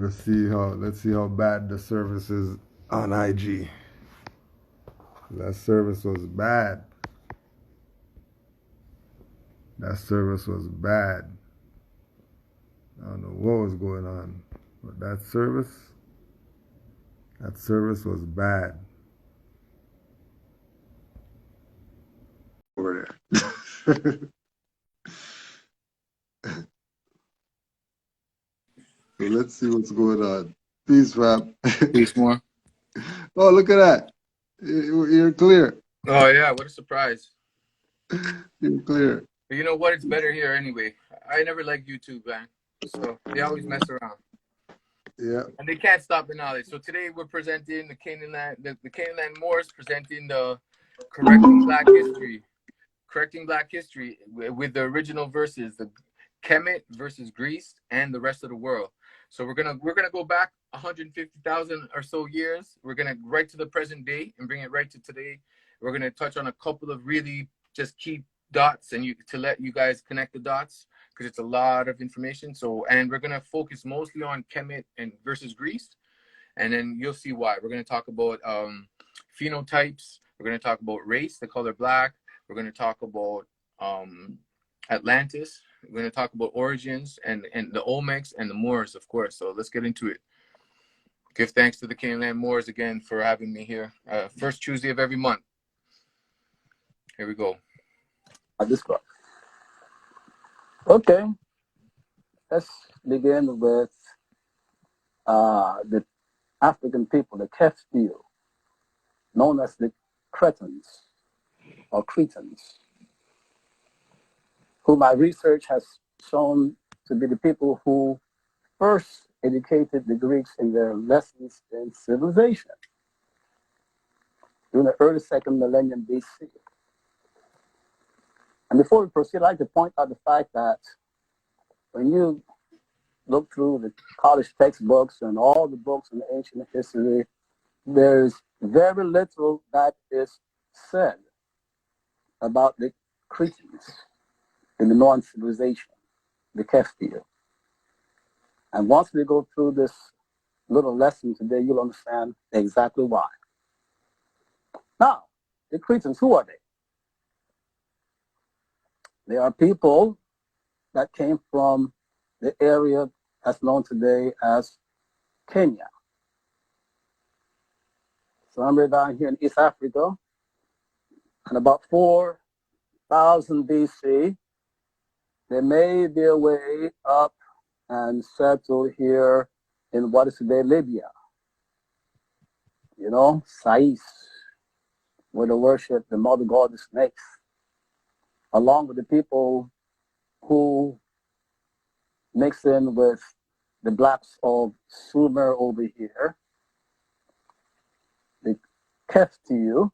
Let's see how bad the service is on IG. That service was bad. That service was bad. I don't know what was going on, but that service was bad. Over there. So let's see what's going on. Peace, fam. Peace more. Oh, look at that. You're clear. Oh yeah, what a surprise. You're clear. But you know what? It's better here anyway. I never liked YouTube, man. So they always mess around. Yeah. And they can't stop the knowledge. So today we're presenting the Canaanland, the Canaanland Moors, presenting the correcting Black history with the original verses, the Kemet versus Greece and the rest of the world. So we're gonna go back 150,000 or so years. We're gonna right to the present day and bring it right to today. We're gonna touch on a couple of really just key dots and to let you guys connect the dots because it's a lot of information. So and we're gonna focus mostly on Kemet and versus Greece, and then you'll see why. We're gonna talk about phenotypes. We're gonna talk about race, the color black. We're gonna talk about Atlantis. We're going to talk about origins and the Olmecs and the Moors, of course. So let's get into it. Give thanks to the Canaanland Moors again for having me here. First Tuesday of every month. Here we go. This part. Okay. Let's begin with the African people, the Keftiu, known as the Cretans or Cretans, who my research has shown to be the people who first educated the Greeks in their lessons in civilization during the early second millennium BC. And before we proceed, I'd like to point out the fact that when you look through the college textbooks and all the books in ancient history, there's very little that is said about the Cretans in the Northern civilization, the Keftiu. And once we go through this little lesson today, you'll understand exactly why. Now, the Cretans, who are they? They are people that came from the area that's known today as Kenya. Somewhere down here in East Africa, and about 4,000 BC, they made their way up and settled here in what is today Libya. You know, Sais, where they worship the mother goddess snakes, along with the people who mix in with the blacks of Sumer over here, the Keftiu.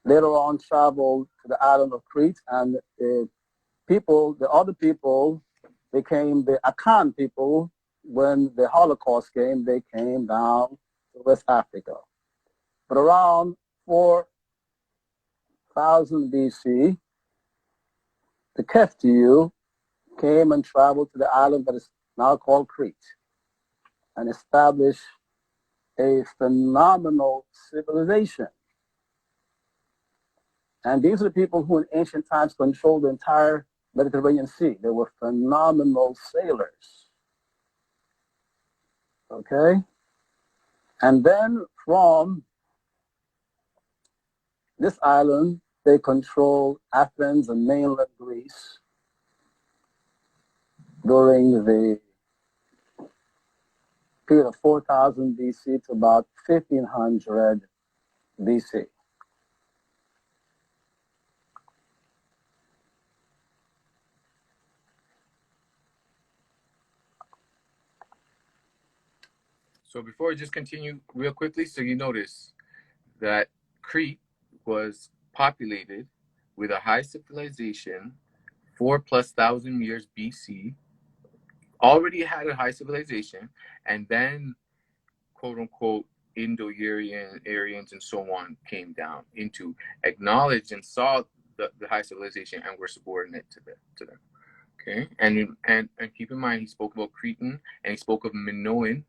Later on traveled to the island of Crete, and the other people became the Akan people. When the Holocaust came, they came down to West Africa. But around 4,000 BC, the Keftiu came and traveled to the island that is now called Crete and established a phenomenal civilization. And these are the people who in ancient times controlled the entire Mediterranean Sea. They were phenomenal sailors. Okay? And then from this island, they controlled Athens and mainland Greece during the period of 4,000 BC to about 1,500 BC. So before we just continue real quickly, so you notice that Crete was populated with a high civilization 4,000+ years BC, already had a high civilization, and then quote unquote Indo-Aryans and so on came down into acknowledged and saw the high civilization and were subordinate to them. Okay, and keep in mind, he spoke about Cretan and he spoke of Minoan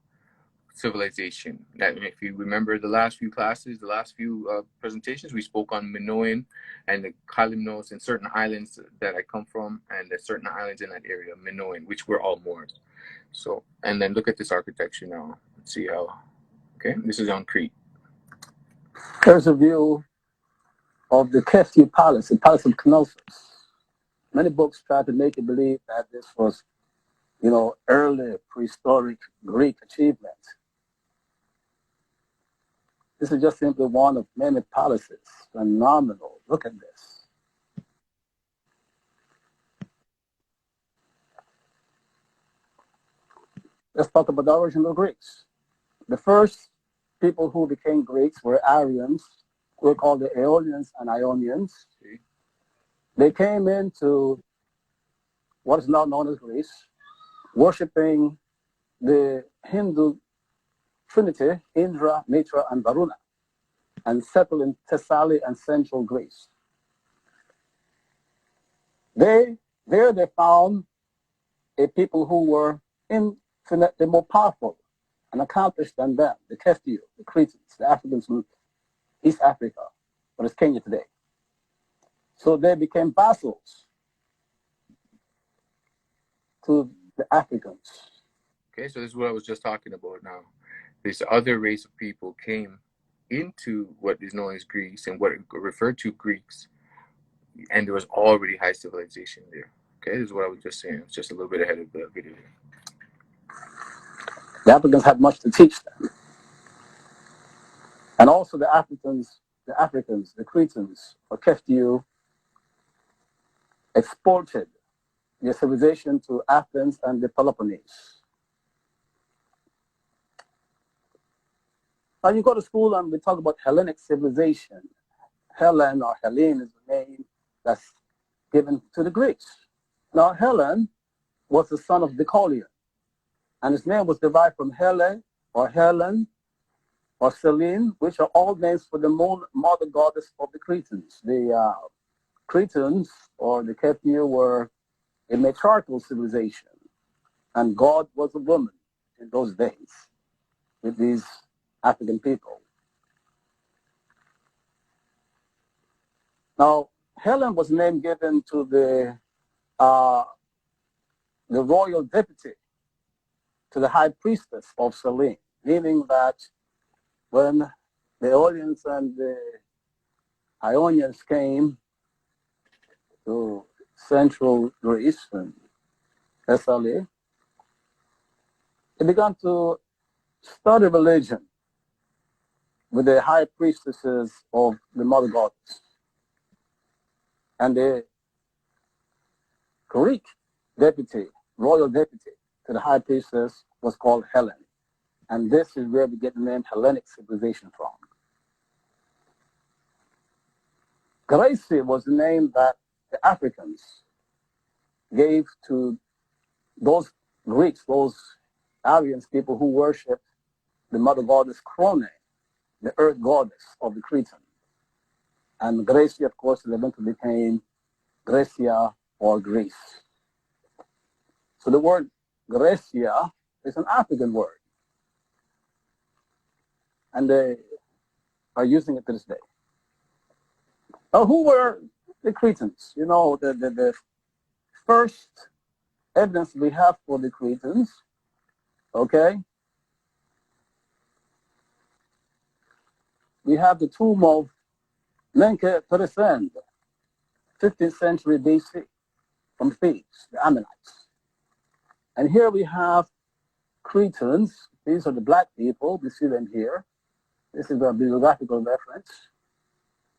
civilization. That if you remember the last few classes, the last few presentations, we spoke on Minoan and the Kalymnos and certain islands that I come from, and there's certain islands in that area, Minoan, which were all Moors. So, and then look at this architecture now. Let's see how. Okay, this is on Crete. Here's a view of the Kefti Palace, the Palace of Knossos. Many books try to make you believe that this was, early prehistoric Greek achievement. This is just simply one of many palaces. Phenomenal. Look at this. Let's talk about the original Greeks. The first people who became Greeks were Aryans, who were called the Aeolians and Ionians. They came into what is now known as Greece, worshipping the Hindu trinity, Indra, Mitra, and Varuna, and settled in Thessaly and central Greece. There they found a people who were infinitely more powerful and accomplished than them, the Keftiu, the Cretans, the Africans from East Africa, what is Kenya today. So they became vassals to the Africans. Okay, so this is what I was just talking about now. This other race of people came into what is known as Greece and what referred to Greeks, and there was already high civilization there. Okay, this is what I was just saying. It's just a little bit ahead of the video. The Africans had much to teach them. And also the Africans, the Cretans, or Keftiu, exported their civilization to Athens and the Peloponnese. Now you go to school and we talk about Hellenic civilization. Helen or Hellene is the name that's given to the Greeks. Now Helen was the son of Deucalion, and his name was derived from Hele or Helen or Selene, which are all names for the mother goddess of the Cretans. The Cretans or the Keftiu were a matriarchal civilization, and God was a woman in those days with these African people. Now, Helen was a name given to the royal deputy, to the high priestess of Selene, meaning that when the Aeolians and the Ionians came to central Greece and Thessaly, they began to study religion with the high priestesses of the mother goddess. And the Greek deputy, royal deputy to the high priestess was called Helen. And this is where we get the name Hellenic civilization from. Gracie was the name that the Africans gave to those Greeks, those Aryans people who worshipped the mother goddess Crone, the earth goddess of the Cretan. And Gracie, of course, eventually became Grecia or Greece. So the word Grecia is an African word. And they are using it to this day. Now, who were the Cretans? You know, the first evidence we have for the Cretans, okay? We have the tomb of Menke Peresend, 15th century BC, from Thebes, the Ammonites. And here we have Cretans. These are the black people. We see them here. This is a bibliographical reference.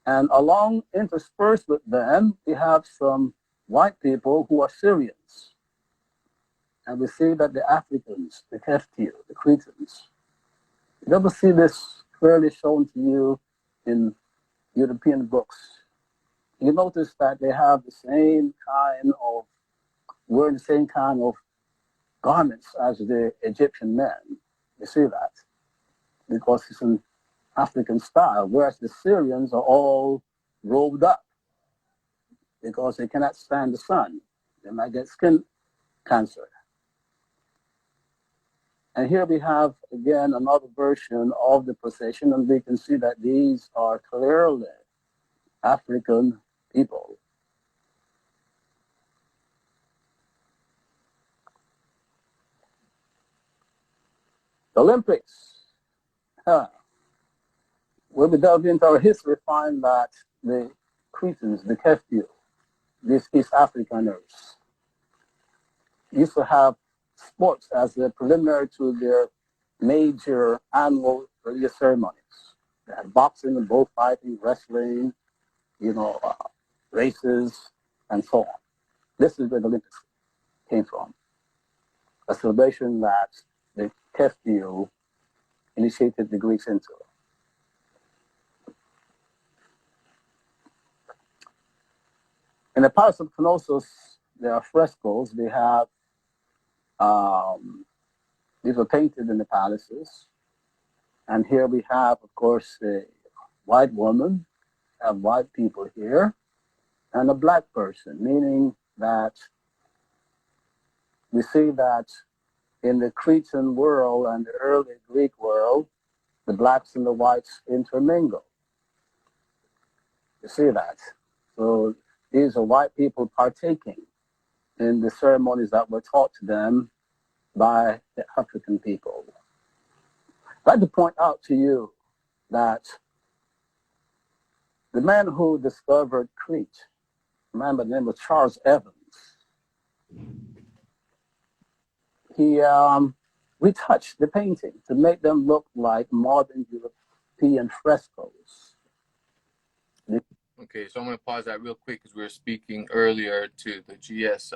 And along interspersed with them, we have some white people who are Syrians. And we see that the Africans, the Keftiu, the Cretans, you never see this clearly shown to you in European books. You notice that they have the same kind of, wearing the same kind of garments as the Egyptian men. You see that? Because it's an African style, whereas the Syrians are all robed up because they cannot stand the sun. They might get skin cancer. And here we have, again, another version of the procession, and we can see that these are clearly African people. The Olympics. When we delve into our history, we find that the Cretans, the Ketu, these East Afrikaners, used to have sports as a preliminary to their major annual religious ceremonies. They had boxing and bullfighting, wrestling, races, and so on. This is where the Olympics came from. A celebration that the Ketu initiated the Greeks into. In the Palace of Knossos, there are frescoes. They have, these were painted in the palaces. And here we have, of course, a white woman, have white people here, and a black person, meaning that we see that in the Cretan world and the early Greek world, the blacks and the whites intermingle. You see that? So these are white people partaking in the ceremonies that were taught to them by the African people. I'd like to point out to you that the man who discovered Crete, a man by the name of Charles Evans, he retouched the painting to make them look like modern European frescoes. Okay, so I'm going to pause that real quick because we were speaking earlier to the GS.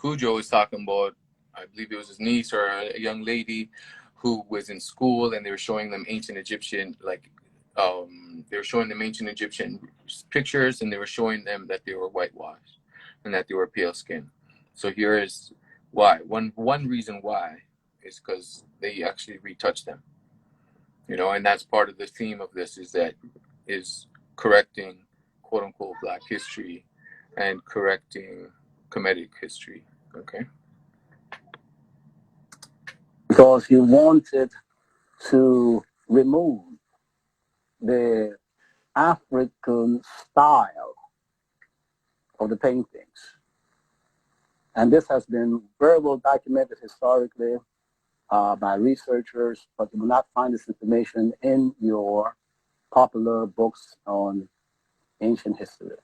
Cujo was talking about, I believe it was his niece or a young lady who was in school, and they were showing them ancient Egyptian, they were showing them ancient Egyptian pictures, and they were showing them that they were whitewashed and that they were pale skin. So here is why. One reason why is because they actually retouched them, and that's part of the theme of this is correcting quote unquote Black history and correcting Kemetic history. Okay. Because he wanted to remove the African style of the paintings. And this has been very well documented historically by researchers, but you will not find this information in your popular books on ancient history.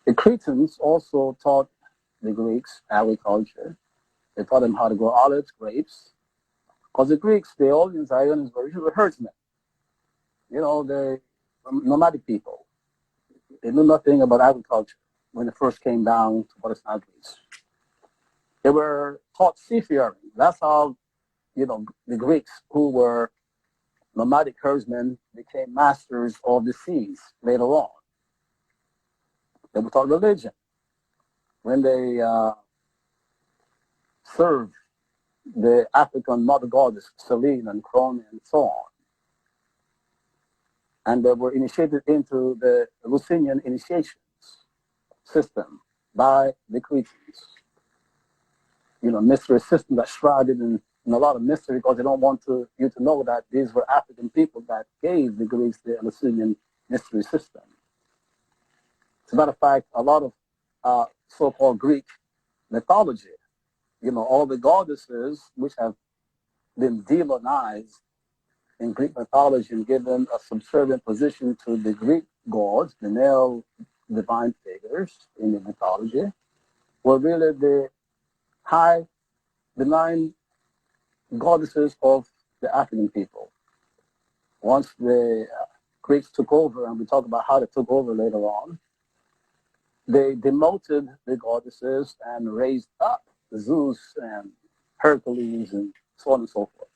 The Cretans also taught the Greeks agriculture. They taught them how to grow olives, grapes. Because the Greeks, the Ionians were herdsmen. They're nomadic people. They knew nothing about agriculture when they first came down to what is now Greece. They were taught seafaring. That's how, the Greeks, who were nomadic herdsmen, became masters of the seas later on. They were taught religion when they served the African mother goddess, Selene and Crone and so on. And they were initiated into the Lucian initiations system by the Cretans. Mystery system that's shrouded in a lot of mystery because they don't want you to know that these were African people that gave the Greeks the Lucian mystery system. As a matter of fact, a lot of so-called Greek mythology, all the goddesses which have been demonized in Greek mythology and given a subservient position to the Greek gods, the male divine figures in the mythology, were really the high benign goddesses of the African people. Once the Greeks took over, and we talk about how they took over later on, they demoted the goddesses and raised up Zeus and Hercules and so on and so forth.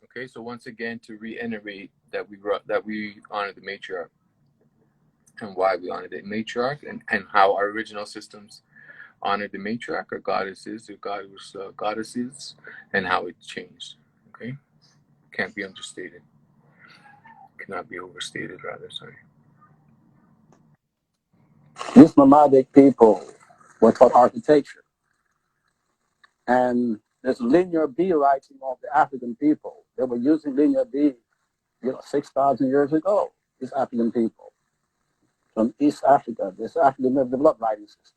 Okay, so once again, to reiterate that we honor the matriarch and why we honor the matriarch and how our original systems honored the matriarch or goddesses, or goddesses, and how it changed. Okay, can't be understated. Cannot be overstated, rather. Sorry. These nomadic people were taught architecture. And there's linear B writing of the African people. They were using linear B, 6,000 years ago, these African people from East Africa. This African developed writing system.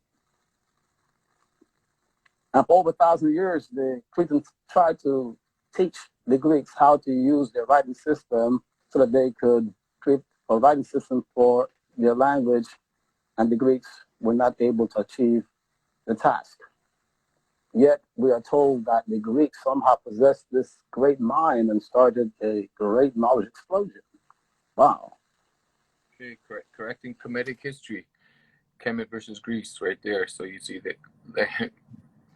And for over 1,000 years, the Cretans tried to teach the Greeks how to use their writing system so that they could create a writing system for their language, and the Greeks were not able to achieve the task. Yet we are told that the Greeks somehow possessed this great mind and started a great knowledge explosion. Wow. Okay, correcting Kemetic history. Kemet versus Greece, right there. So you see that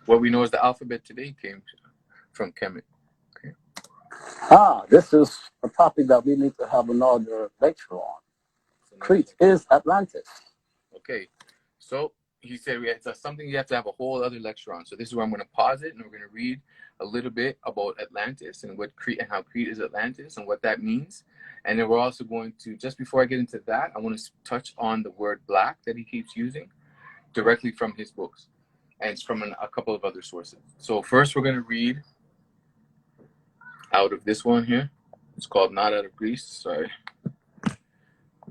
what we know as the alphabet today came from Kemet. Okay. This is a topic that we need to have another lecture on. Crete is Atlantis. Okay, so he said it's something you have to have a whole other lecture on. So this is where I'm going to pause it, and we're going to read a little bit about Atlantis and what Crete and how Crete is Atlantis and what that means. And then we're also going to, just before I get into that, I want to touch on the word black that he keeps using directly from his books. And it's from a couple of other sources. So first we're going to read out of this one here. It's called Not Out of Greece. Sorry.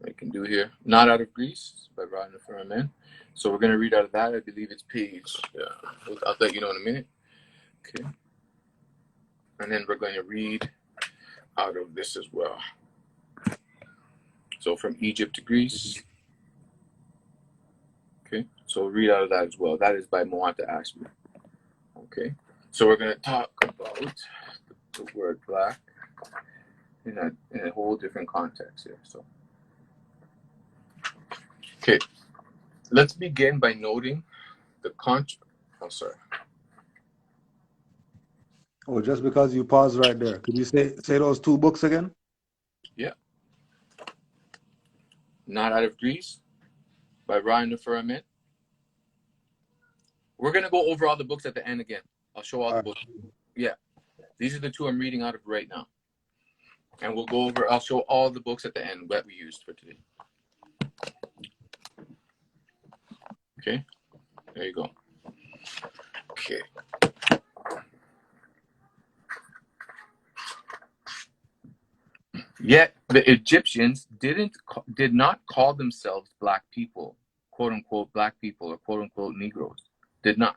I can do here. Not Out of Greece by Rodney Furman. So we're going to read out of that. I believe it's page. I'll let you know in a minute. Okay. And then we're going to read out of this as well. So from Egypt to Greece. Okay. So we'll read out of that as well. That is by Moanta Ashby. Okay. So we're going to talk about the word black in a whole different context here. So, okay. Let's begin by noting the Oh, just because you paused right there, could you say those two books again? Yeah. Not Out of Greece by Ryan the Firmament. We're going to go over all the books at the end again. I'll show all the books. Yeah. These are the two I'm reading out of right now. And we'll go over, I'll show all the books at the end that we used for today. Okay. There you go. Okay. Yet the Egyptians did not call themselves black people, quote unquote black people, or quote unquote Negroes. Did not.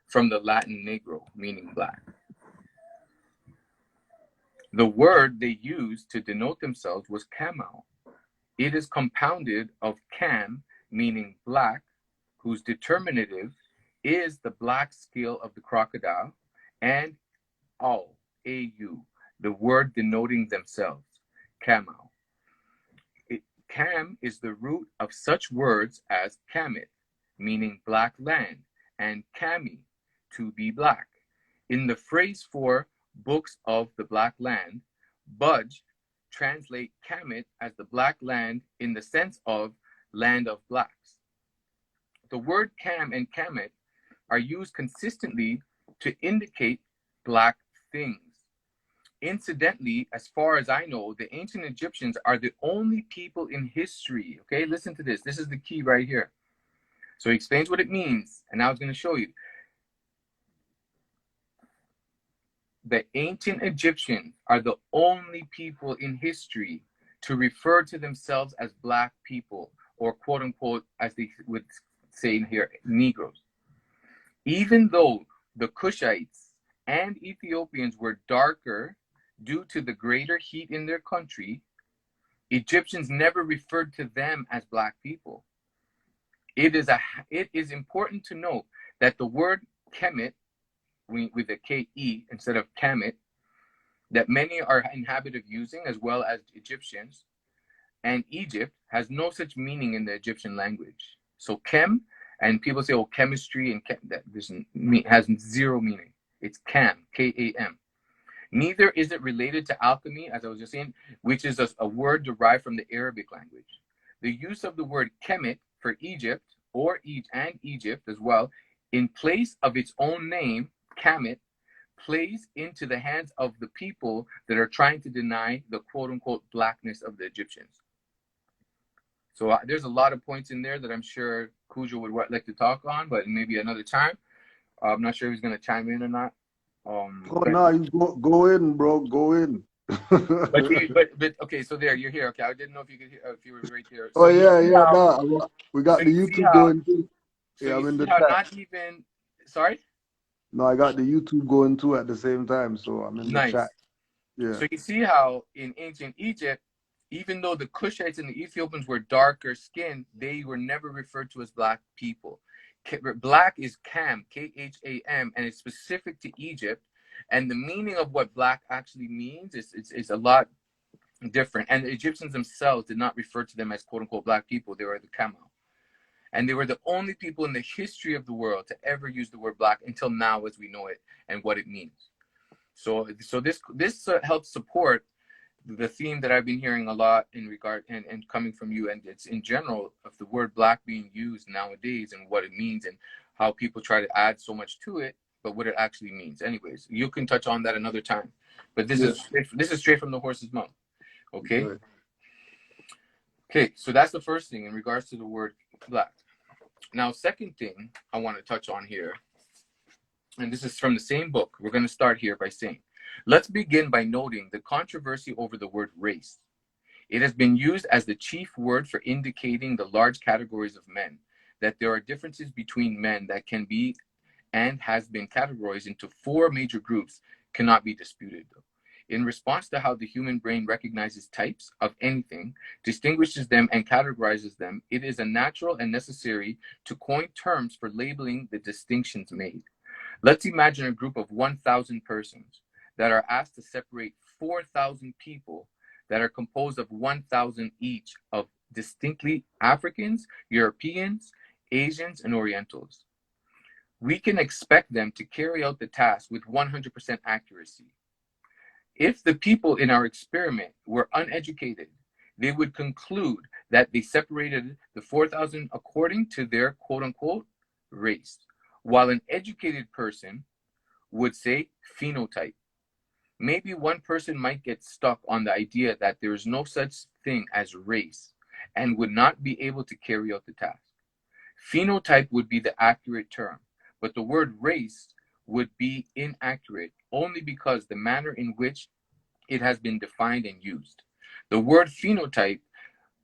From the Latin negro, meaning black. The word they used to denote themselves was camel. It is compounded of cam, meaning black, whose determinative is the black scale of the crocodile, and au, the word denoting themselves, camel. Cam is the root of such words as Kemet, meaning black land, and kami, to be black. In the phrase for books of the black land, Budge translate Kemet as the black land in the sense of land of blacks. The word Cam and Kemet are used consistently to indicate black things. Incidentally, as far as I know, the ancient Egyptians are the only people in history. Okay, listen to this. This is the key right here. So he explains what it means, and now I was going to show you. The ancient Egyptians are the only people in history to refer to themselves as black people, or quote unquote, as they would say in here, Negroes. Even though the Cushites and Ethiopians were darker due to the greater heat in their country, Egyptians never referred to them as black people. It is important to note that the word Kemet, with a K-E instead of Kemet, that many are in habit of using, as well as Egyptians, and Egypt has no such meaning in the Egyptian language. So chem, and people say, oh, chemistry and that has zero meaning. It's cam, K-A-M. Neither is it related to alchemy, as I was just saying, which is a word derived from the Arabic language. The use of the word Kemet for Egypt and Egypt as well, in place of its own name, Kemet, plays into the hands of the people that are trying to deny the quote-unquote blackness of the Egyptians. So there's a lot of points in there that I'm sure Cujo would like to talk on, but maybe another time. I'm not sure if he's going to chime in or not. Oh, no, you go in, bro. Go in. but okay, so there, you're here. Okay, I didn't know if you could hear, if you were right there. So oh, yeah, no. We got the YouTube going too. So yeah, you I'm in see the how chat. not even, sorry? No, I got the YouTube going too at the same time, so I'm in the Nice. chat. Yeah. So you see how in ancient Egypt, even though the Cushites and the Ethiopians were darker skinned, they were never referred to as black people. Black is Kham, Kham, and it's specific to Egypt. And the meaning of what black actually means is a lot different. And the Egyptians themselves did not refer to them as quote unquote black people. They were the Kamo. And they were the only people in the history of the world to ever use the word black until now as we know it and what it means. So this helps support the theme that I've been hearing a lot in regard and coming from you, and it's in general of the word black being used nowadays and what it means and how people try to add so much to it, but what it actually means. Anyways, you can touch on that another time. But this is straight from the horse's mouth. Okay? Good. Okay, so that's the first thing in regards to the word black. Now, second thing I want to touch on here, and this is from the same book. We're going to start here by saying, let's begin by noting the controversy over the word race. It has been used as the chief word for indicating the large categories of men, that there are differences between men that can be and has been categorized into 4 major groups cannot be disputed. In response to how the human brain recognizes types of anything, distinguishes them and categorizes them, it is a natural and necessary to coin terms for labeling the distinctions made. Let's imagine a group of 1,000 persons that are asked to separate 4,000 people that are composed of 1,000 each of distinctly Africans, Europeans, Asians, and Orientals. We can expect them to carry out the task with 100% accuracy. If the people in our experiment were uneducated, they would conclude that they separated the 4,000 according to their quote-unquote race, while an educated person would say phenotype. Maybe one person might get stuck on the idea that there is no such thing as race and would not be able to carry out the task. Phenotype would be the accurate term, but the word race would be inaccurate only because the manner in which it has been defined and used. The word phenotype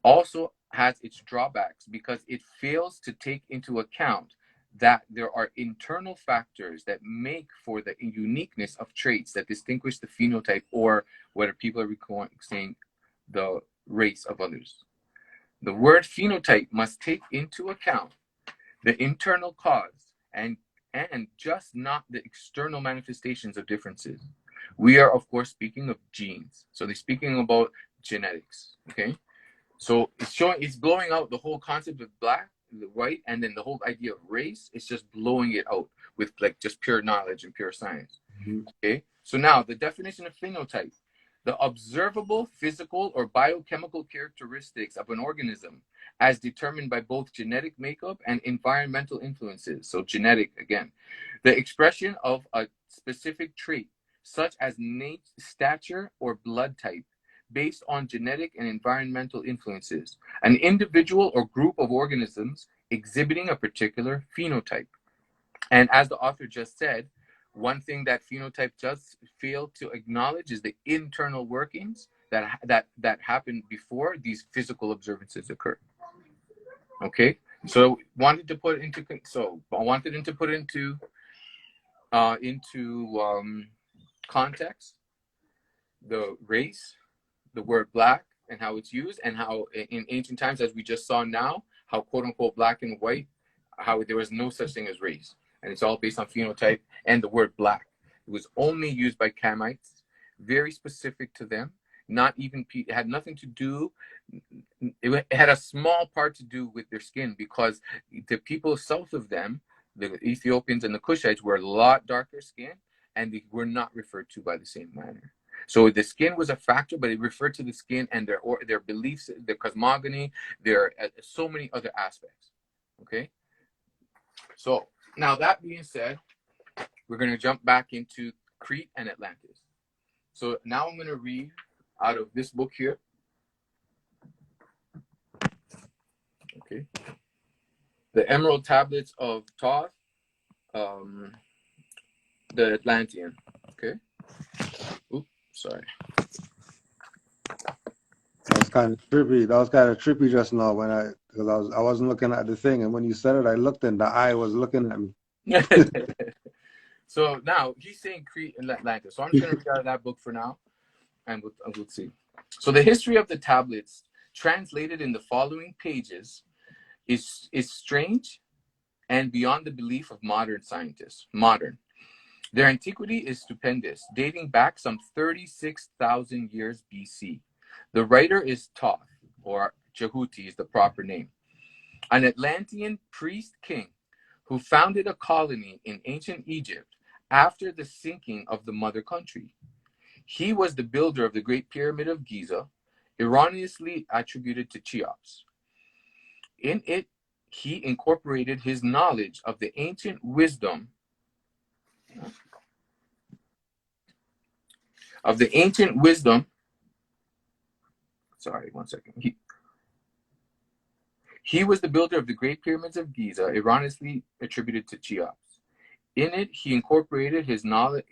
also has its drawbacks because it fails to take into account that there are internal factors that make for the uniqueness of traits that distinguish the phenotype, or whether people are saying the race of others. The word phenotype must take into account the internal cause and just not the external manifestations of differences. We are, of course, speaking of genes. So they're speaking about genetics, okay? So it's blowing out the whole concept of black, the white, and then the whole idea of race. It's just blowing it out with like just pure knowledge and pure science, okay? So now the definition of phenotype: the observable physical or biochemical characteristics of an organism as determined by both genetic makeup and environmental influences. So genetic, again, the expression of a specific trait, such as stature or blood type, based on genetic and environmental influences. An individual or group of organisms exhibiting a particular phenotype. And as the author just said, one thing that phenotype does fail to acknowledge is the internal workings that happen before these physical observances occur. Okay, so I wanted to put into context the race, the word black, and how it's used, and how in ancient times, as we just saw now, how quote unquote black and white, how there was no such thing as race, and it's all based on phenotype and the word black. It was only used by Kamites, very specific to them. Not even, it had nothing to do, it had a small part to do with their skin, because the people south of them, the Ethiopians and the Cushites, were a lot darker skinned, and they were not referred to by the same manner. So the skin was a factor, but it referred to the skin and their beliefs, their cosmogony, their so many other aspects. Okay, So now that being said, we're going to jump back into Crete and Atlantis. So now I'm going to read out of this book here. Okay. The Emerald Tablets of Thoth, the Atlantean. Okay. Oops, sorry. That was kind of trippy. That was kind of trippy just now because I wasn't looking at the thing, and when you said it, I looked and the eye was looking at me. So now he's saying Crete and Atlantis. So I'm just going to read out of that book for now, and we'll see. So the history of the tablets, translated in the following pages, is strange and beyond the belief of modern scientists. Their antiquity is stupendous, dating back some 36,000 years BC. The writer is Thoth, or Jehuti is the proper name, an Atlantean priest king who founded a colony in ancient Egypt after the sinking of the mother country. He was the builder of the Great Pyramid of Giza, erroneously attributed to Cheops. In it, he incorporated his knowledge of the ancient wisdom Sorry, one second. He was the builder of the Great Pyramids of Giza, erroneously attributed to Cheops. In it, he incorporated his knowledge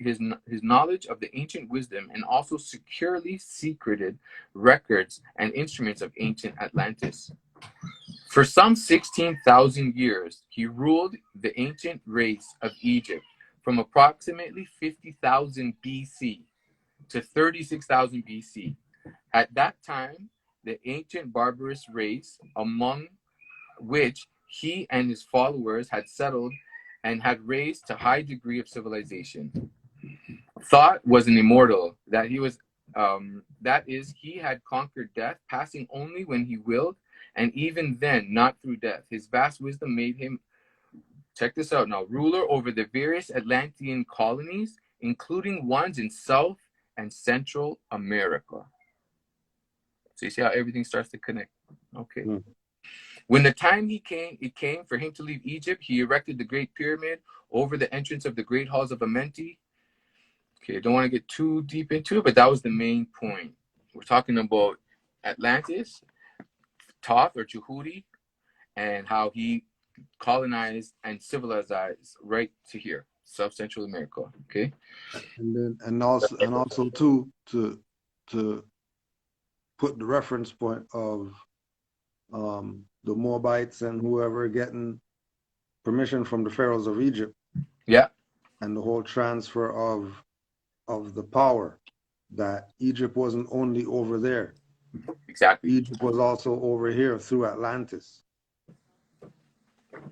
of the ancient wisdom and also securely secreted records and instruments of ancient Atlantis. For some 16,000 years, he ruled the ancient race of Egypt from approximately 50,000 BC to 36,000 BC. At that time, the ancient barbarous race, among which he and his followers had settled and had raised to high degree of civilization, thought was an immortal, that is, he had conquered death, passing only when he willed, and even then not through death. His vast wisdom made him, check this out now, ruler over the various Atlantean colonies, including ones in South and Central America. So you see how everything starts to connect. Okay. When the time it came for him to leave Egypt, he erected the Great Pyramid over the entrance of the Great Halls of Amenti. Okay, I don't want to get too deep into it, but that was the main point. We're talking about Atlantis, Thoth or Jehuti, and how he colonized and civilized right to here, South Central America. Okay, and also too to put the reference point of the Moabites and whoever getting permission from the pharaohs of Egypt. Yeah, and the whole transfer of the power, that Egypt wasn't only over there. Exactly. Egypt was also over here through Atlantis.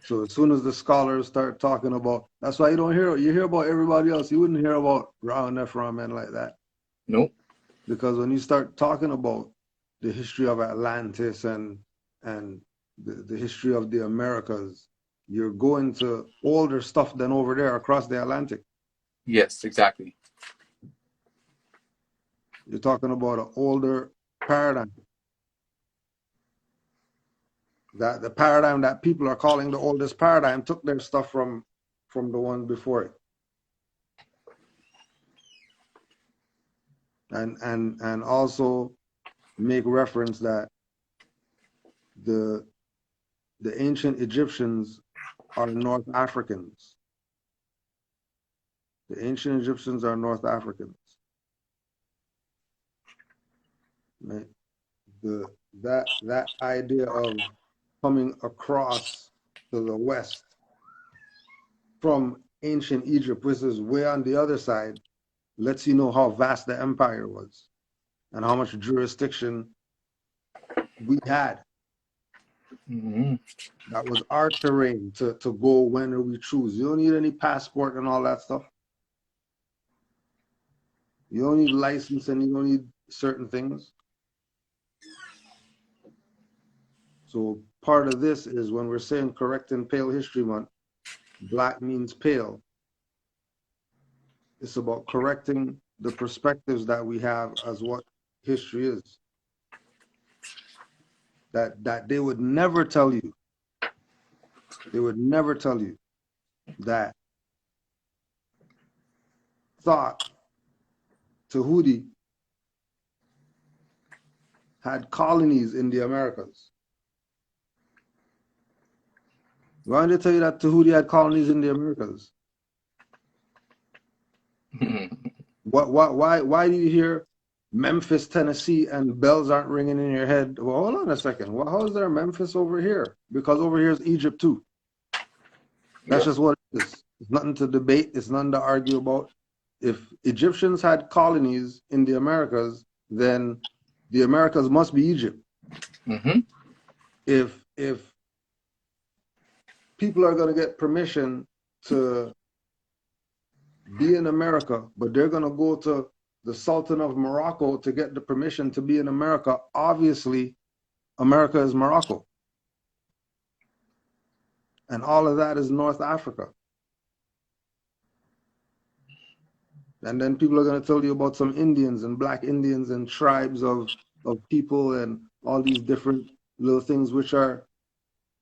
So as soon as the scholars start talking about, that's why you hear about everybody else. You wouldn't hear about Ra and Ephraim and like that. Nope. Because when you start talking about the history of Atlantis and the history of the Americas, you're going to older stuff than over there across the Atlantic. Yes, exactly. You're talking about an older paradigm. That the paradigm that people are calling the oldest paradigm took their stuff from the one before it. And also make reference that the ancient Egyptians are North Africans. The ancient Egyptians are North Africans. Right? That idea of coming across to the west from ancient Egypt, which is way on the other side, lets you know how vast the empire was and how much jurisdiction we had. Mm-hmm. That was our terrain to go when we choose. You don't need any passport and all that stuff. You don't need license and you don't need certain things. So part of this is when we're saying correcting Pale History Month, Black means pale. It's about correcting the perspectives that we have as what history is. That they would never tell you. They would never tell you that thought Tahuti had colonies in the Americas. Why did they tell you that Tahuti had colonies in the Americas? Why do you hear Memphis, Tennessee, and bells aren't ringing in your head? Well, hold on a second. Well, how is there Memphis over here? Because over here is Egypt too. That's just what it is. It's nothing to debate. It's nothing to argue about. If Egyptians had colonies in the Americas, then the Americas must be Egypt. Mm-hmm. If people are going to get permission to be in America, but they're going to go to the Sultan of Morocco to get the permission to be in America, obviously America is Morocco. And all of that is North Africa. And then people are going to tell you about some Indians and black Indians and tribes of people and all these different little things, which are,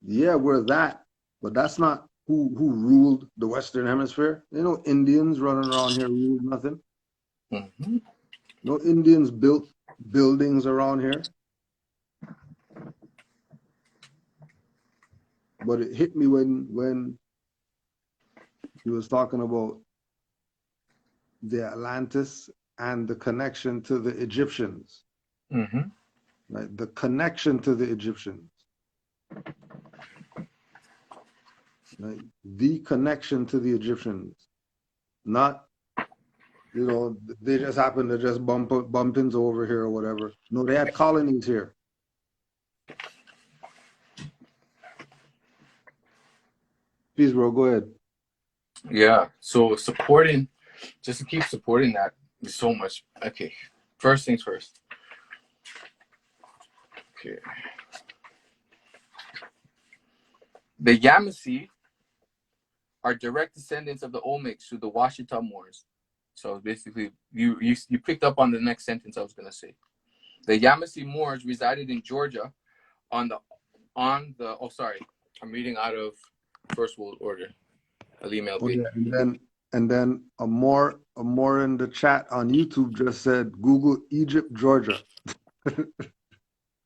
yeah, we're that, but that's not who ruled the Western Hemisphere. You know, Indians running around here ruled nothing. Mm-hmm. No Indians built buildings around here. But it hit me when he was talking about the Atlantis and the connection to the Egyptians. Mm-hmm. Right? The connection to the Egyptians. Right? The connection to the Egyptians. Not, you know, they just happened to just bump into over here or whatever. No, they had colonies here. Please, bro, go ahead. Yeah. So supporting, just to keep supporting that is so much. Okay. First things first. Okay. The Yamasee are direct descendants of the Olmecs through the Washita Moors. So basically, you picked up on the next sentence I was going to say. The Yamasee Moors resided in Georgia I'm reading out of First World Order. Email Oh, yeah. And then a more in the chat on YouTube just said Google Egypt, Georgia.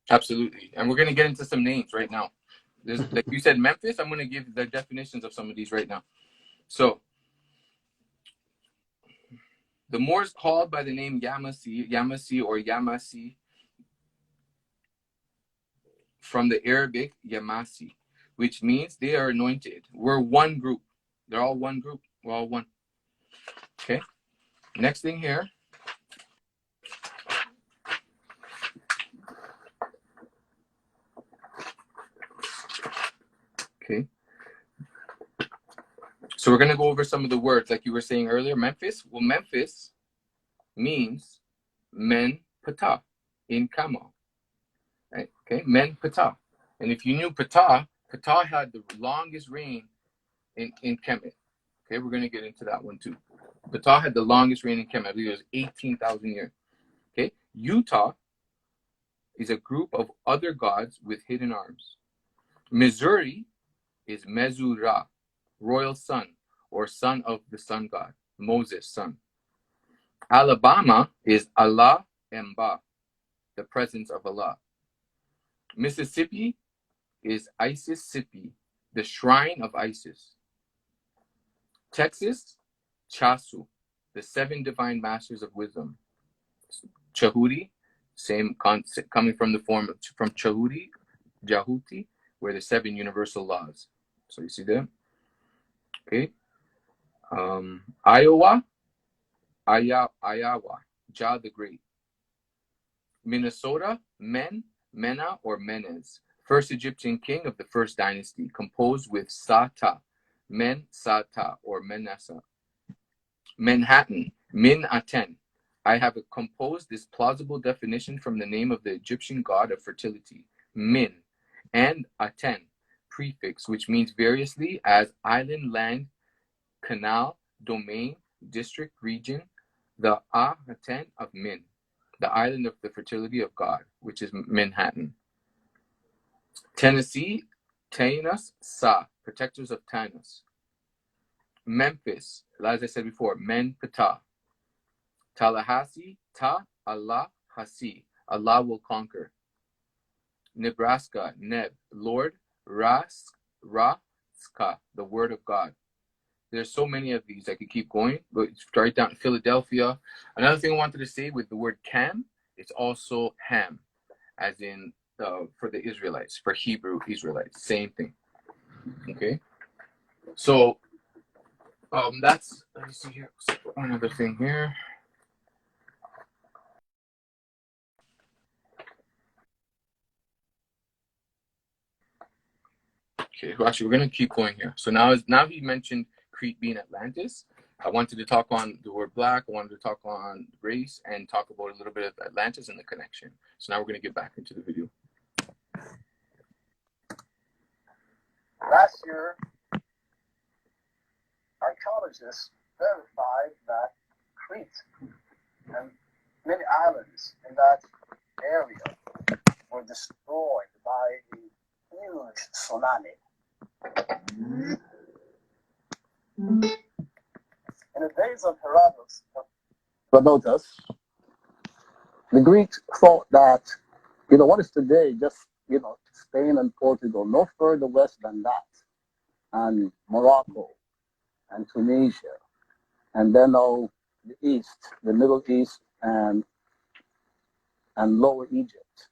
Absolutely. And we're going to get into some names right now. Like you said, Memphis, I'm going to give the definitions of some of these right now. So, the Moors called by the name Yamasee or Yamasi, from the Arabic Yamasi, which means they are anointed. We're one group. They're all one group. We're all one. Okay. Next thing here. Okay. So we're going to go over some of the words like you were saying earlier. Memphis. Well, Memphis means men Ptah in Kamo. Right? Okay. Men Ptah. And if you knew Ptah had the longest reign in Kemet. Okay. We're going to get into that one too. Ptah had the longest reign in Kemet. I believe it was 18,000 years. Okay. Utah is a group of other gods with hidden arms. Missouri is Mezura, royal son, or son of the sun god, Moses' son. Alabama is Allah Mba, the presence of Allah. Mississippi is Isis-Sipi, the shrine of Isis. Texas, Chasu, the seven divine masters of wisdom. Chahuti, same concept, coming from the form of from Chahuti, Jahuti, where the seven universal laws. So you see them? Okay. Iowa, Ayawa, Jah the Great. Minnesota, Mena or Menes, first Egyptian king of the first dynasty, composed with Sata, Men Sata or Menasa. Manhattan, Min Aten. I have composed this plausible definition from the name of the Egyptian god of fertility, Min, and Aten, prefix, which means variously as island, land, canal, domain, district, region, the Aten of Min, the island of the fertility of God, which is Manhattan. Tennessee, Tainus, Sa, protectors of Tainus. Memphis, as I said before, Men Ptah. Tallahassee, Ta Allah Hasi, Allah will conquer. Nebraska, Neb, Lord, Raska, the word of God. There's so many of these. I could keep going, but right down Philadelphia. Another thing I wanted to say with the word Cam, it's also Ham, as in for the Israelites, for Hebrew Israelites, same thing. Okay, so that's, let me see here, one other thing here. Okay, well, actually, we're gonna keep going here. So now he mentioned Crete being Atlantis. I wanted to talk on the word black. I wanted to talk on race and talk about a little bit of Atlantis and the connection. So now we're gonna get back into the video. Last year, archaeologists verified that Crete and many islands in that area were destroyed by a huge tsunami. In the days of Herodotus, the Greeks thought that, what is today just, Spain and Portugal, no further west than that, and Morocco and Tunisia, and then the East, the Middle East, and Lower Egypt,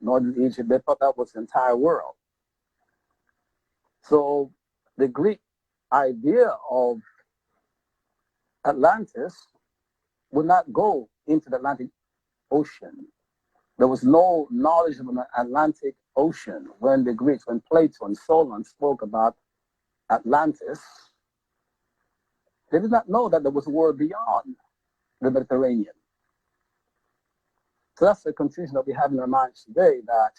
Northern Egypt. They thought that was the entire world. So the Greek idea of Atlantis would not go into the Atlantic Ocean. There was no knowledge of an Atlantic Ocean when Plato and Solon spoke about Atlantis. They did not know that there was a world beyond the Mediterranean. So that's the confusion that we have in our minds today, that,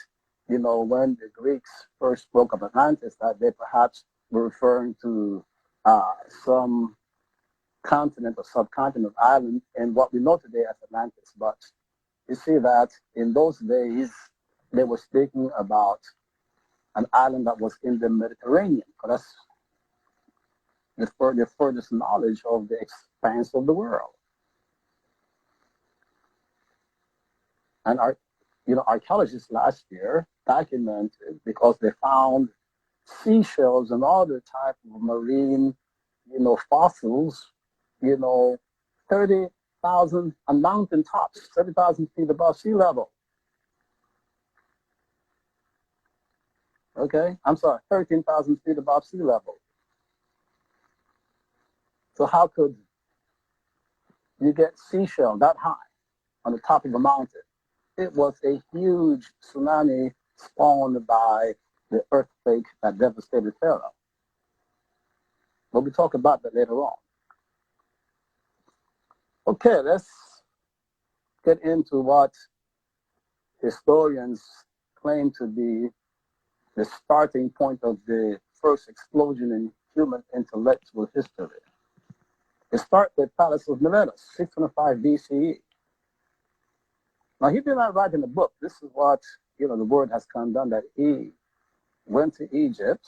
when the Greeks first spoke of Atlantis, that they perhaps were referring to some continent or subcontinent island in what we know today as Atlantis. But you see that in those days, they were speaking about an island that was in the Mediterranean, because that's the furthest knowledge of the expanse of the world. And archaeologists last year documented, because they found seashells and other type of marine, fossils, 30,000 on mountain tops, 30,000 feet above sea level. Okay, I'm sorry, 13,000 feet above sea level. So how could you get seashell that high on the top of a mountain? It was a huge tsunami spawned by the earthquake that devastated Pharaoh. But we'll talk about that later on. Okay, let's get into what historians claim to be the starting point of the first explosion in human intellectual history. It starts with Palace of Miletus, 605 BCE. Now, he did not write in the book. This is what, the word has come down, that he went to Egypt,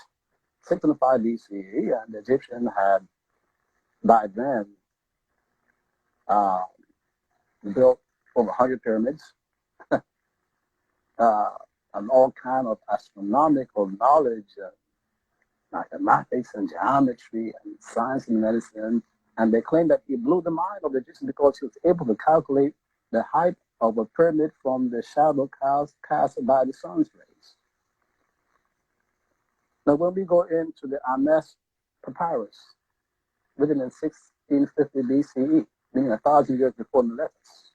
605 BCE, and the Egyptian had, by then, built over 100 pyramids, and all kind of astronomical knowledge, mathematics and geometry and science and medicine. And they claim that he blew the mind of the Egyptians because he was able to calculate the height of a pyramid from the shadow cast by the sun's rays. Now, when we go into the Ames papyrus, written in 1650 BCE, meaning 1,000 years before Miletus,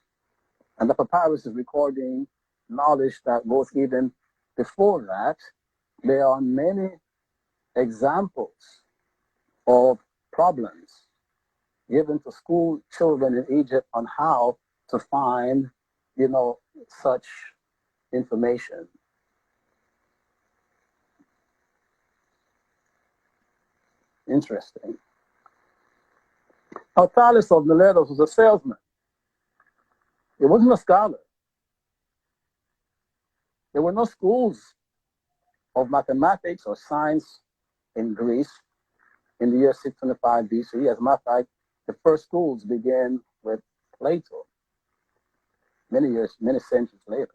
and the papyrus is recording knowledge that goes even before that, there are many examples of problems given to school children in Egypt on how to find, such information. Interesting. Now, Thales of Miletus was a salesman. He wasn't a scholar. There were no schools of mathematics or science in Greece. in the year 625 BC. As a matter of fact, the first schools began with Plato many centuries later.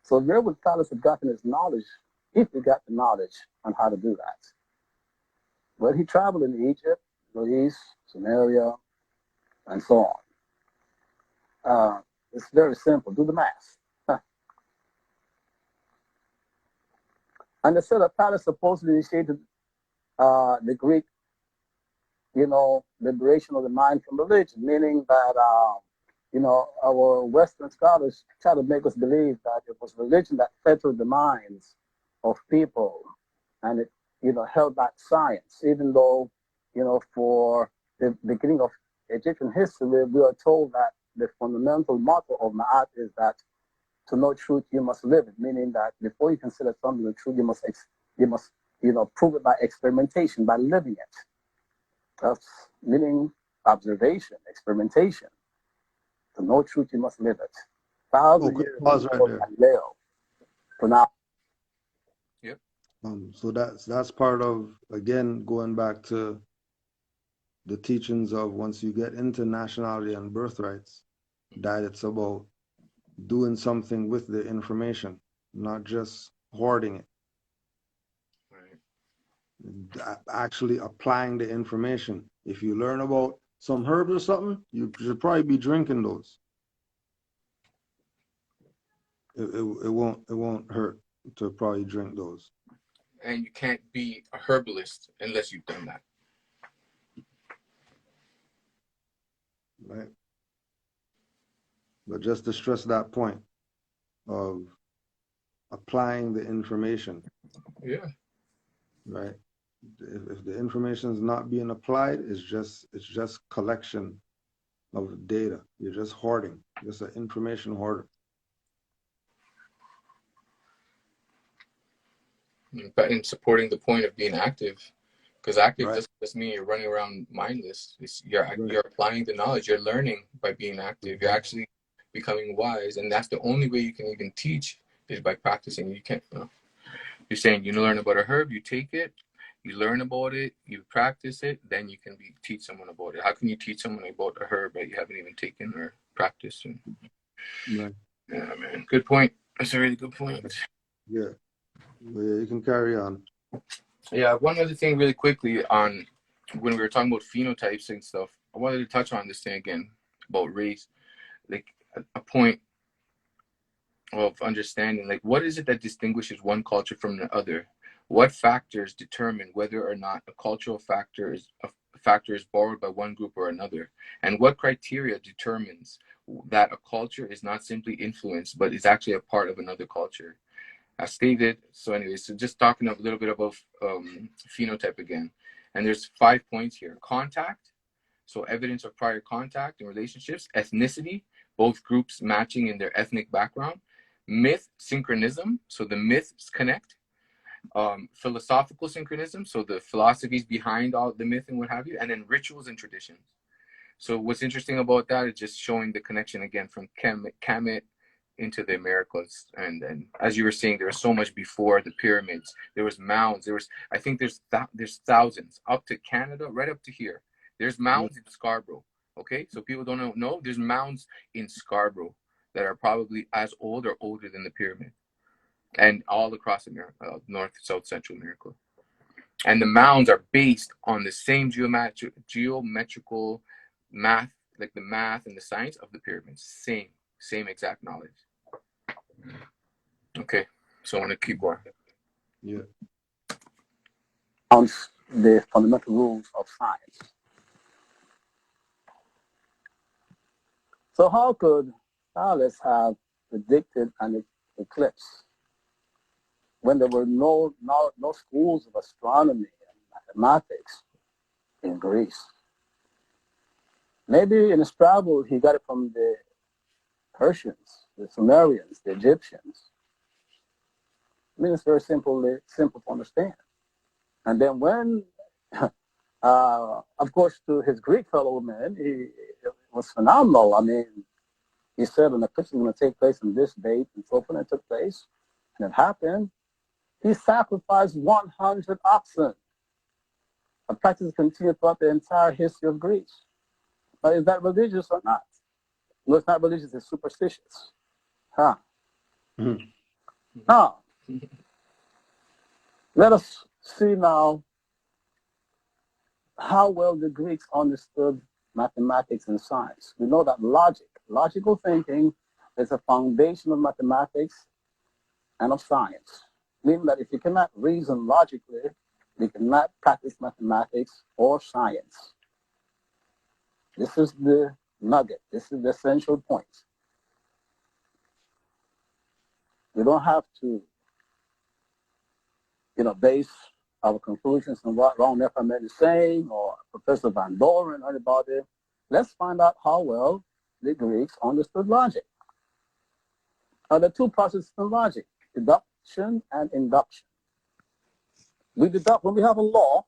So where would Thales have gotten his knowledge if he got the knowledge on how to do that? Well, he traveled in Egypt, Greece, Samaria, and so on. It's very simple. Do the math. And they said that Thales supposedly initiated the Greek, liberation of the mind from religion, meaning that, our Western scholars try to make us believe that it was religion that fettered the minds of people, and it, held back science, even though, for the beginning of Egyptian history, we are told that the fundamental motto of Ma'at is that to know truth, you must live it, meaning that before you consider something the truth, you must prove it by experimentation, by living it. That's meaning observation, experimentation. To know truth, you must live it. Thousands of years pause right there. Galileo. For now. Yep. So that's part of, again, going back to the teachings of once you get into nationality and birthrights, that it's about doing something with the information, not just hoarding it. Right. Actually applying the information. If you learn about some herbs or something, you should probably be drinking those. It won't hurt to probably drink those. And you can't be a herbalist unless you've done that. Right. But just to stress that point of applying the information. Yeah. Right. If the information is not being applied, it's just collection of data. You're just hoarding, just an information hoarder. But in supporting the point of being active, because active Right. doesn't just mean you're running around mindless. You're applying the knowledge. You're learning by being active. You're actually becoming wise, and that's the only way you can even teach is by practicing. You can't. You're saying you learn about a herb, you take it, you learn about it, you practice it, then you can teach someone about it. How can you teach someone about a herb that you haven't even taken or practiced? Right. Yeah, man. Good point. That's a really good point. Yeah. Well, yeah, you can carry on. Yeah, one other thing really quickly on when we were talking about phenotypes and stuff, I wanted to touch on this thing again about race, like a point of understanding, like what is it that distinguishes one culture from the other? What factors determine whether or not a cultural factor is borrowed by one group or another? And what criteria determines that a culture is not simply influenced, but is actually a part of another culture? As stated, so anyways, so just talking a little bit about phenotype again. And there's 5 points here. Contact, so evidence of prior contact and relationships. Ethnicity, both groups matching in their ethnic background. Myth, synchronism, so the myths connect. Philosophical synchronism, so the philosophies behind all the myth and what have you. And then rituals and traditions. So what's interesting about that is just showing the connection again from Kemet into the Americas. And then, as you were saying, there was so much before the pyramids. There was mounds. I think there's thousands up to Canada, right up to here. There's mounds in Scarborough. Okay, so people don't know. There's mounds in Scarborough that are probably as old or older than the pyramid, and all across America, North, South, Central America. And the mounds are based on the same geometrical math, like the math and the science of the pyramids. Same exact knowledge. Okay, so I want to keep going. Yeah. The fundamental rules of science. So how could Thales have predicted an eclipse when there were no schools of astronomy and mathematics in Greece? Maybe in his travel he got it from the Persians, the Sumerians, the Egyptians. I mean, it's very simple to understand. And then when, of course, to his Greek fellow men, it was phenomenal. I mean, he said an eclipse is going to take place on this date, and so when it took place, and it happened, he sacrificed 100 oxen. A practice continued throughout the entire history of Greece. Now, is that religious or not? No, it's not religious, it's superstitious. Huh? Mm-hmm. Now, let us see now how well the Greeks understood mathematics and science. We know that logical thinking is a foundation of mathematics and of science, meaning that if you cannot reason logically, you cannot practice mathematics or science. This is the nugget. This is the essential point. We don't have to, base our conclusions on what Ron Efferman is saying or Professor Van Doren or anybody. Let's find out how well the Greeks understood logic. Now, there are two processes in logic, deduction and induction. We deduct when we have a law,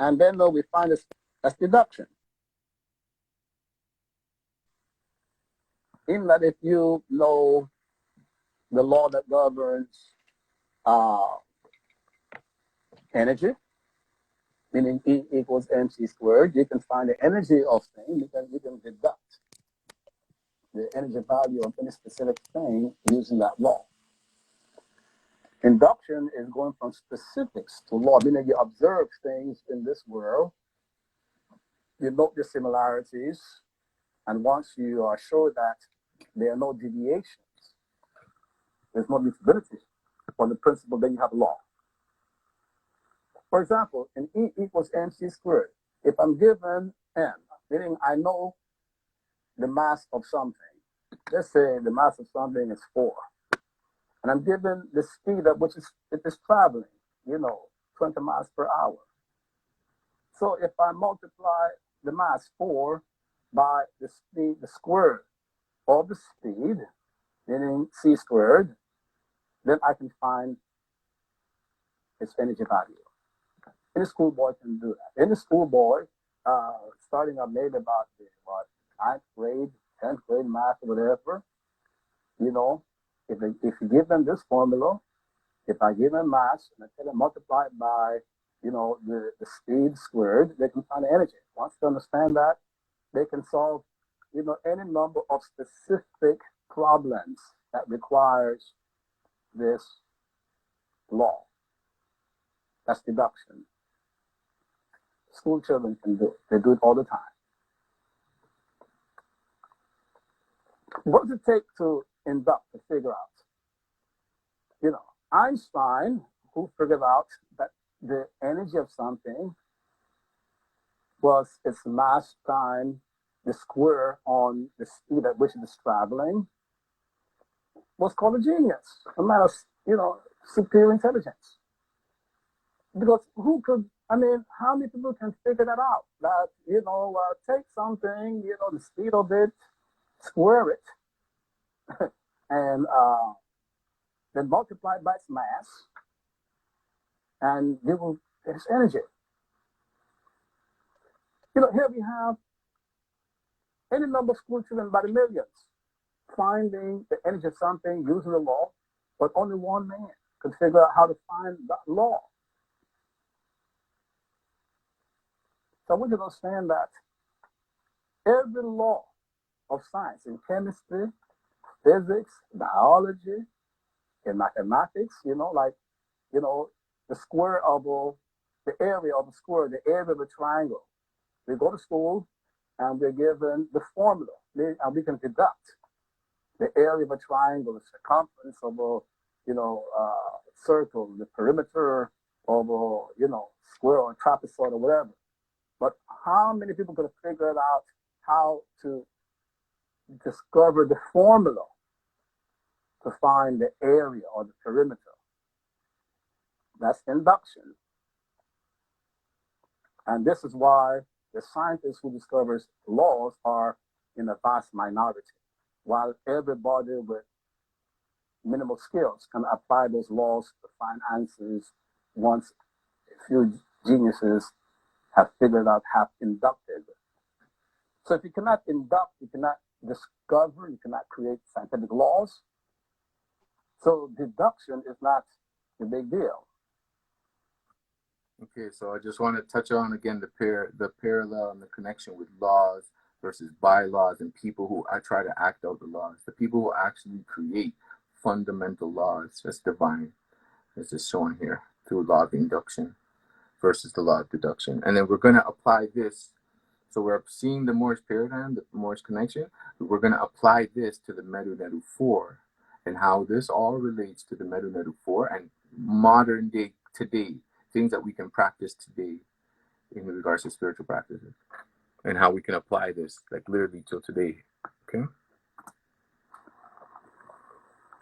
and then we find this as deduction. In that if you know the law that governs energy, meaning E equals mc squared, you can find the energy of things, you can deduct the energy value of any specific thing using that law. Induction is going from specifics to law, meaning you observe things in this world, you note the similarities, and once you are sure that there are no deviations, there's no mutability for the principle, then you have law. For example, in E equals mc squared, if I'm given m, meaning I know the mass of something, let's say the mass of something is 4, and I'm given the speed at which it is traveling, 20 miles per hour. So if I multiply the mass 4 by the speed, the square of the speed, meaning c squared, then I can find its energy value. Any schoolboy can do that. Any schoolboy, starting up maybe about the 9th grade, 10th grade math or whatever, if you give them this formula, if I give them mass and I tell them multiply it by, the speed squared, they can find the energy. Once they understand that, they can solve, any number of specific problems that requires this law. That's deduction. School children can do it. They do it all the time. What does it take to induct, to figure out? Einstein, who figured out that the energy of something was its mass times the square on the speed at which it is traveling, was called a genius, a man of, superior intelligence. Because how many people can figure that out? That, take something, the speed of it, square it, and then multiply it by its mass, and give its energy. Here we have any number of school children by the millions finding the energy of something using the law, but only one man could figure out how to find that law. So I want you to understand that every law of science in chemistry, physics, biology, in mathematics, the square of the area of a square, the area of a triangle. We go to school and we're given the formula, and we can deduct the area of a triangle, the circumference of a circle, the perimeter of a square or trapezoid or whatever. But how many people could have figured out how to discover the formula to find the area or the perimeter? That's induction. And this is why the scientists who discovers laws are in a vast minority, while everybody with minimal skills can apply those laws to find answers once a few geniuses have figured out, have inducted. So if you cannot induct, you cannot discover, you cannot create scientific laws. So deduction is not a big deal. Okay, so I just want to touch on again the parallel and the connection with laws versus bylaws and people who try to act out the laws. The people who actually create fundamental laws, that's divine, as is shown here through law of induction versus the law of deduction. And then we're going to apply this. So we're seeing the Moorish paradigm, the Moorish connection. We're going to apply this to the Medu Nedu 4 and how this all relates to the Medu Nedu 4 and modern day today, things that we can practice today in regards to spiritual practices and how we can apply this like literally till today. Okay.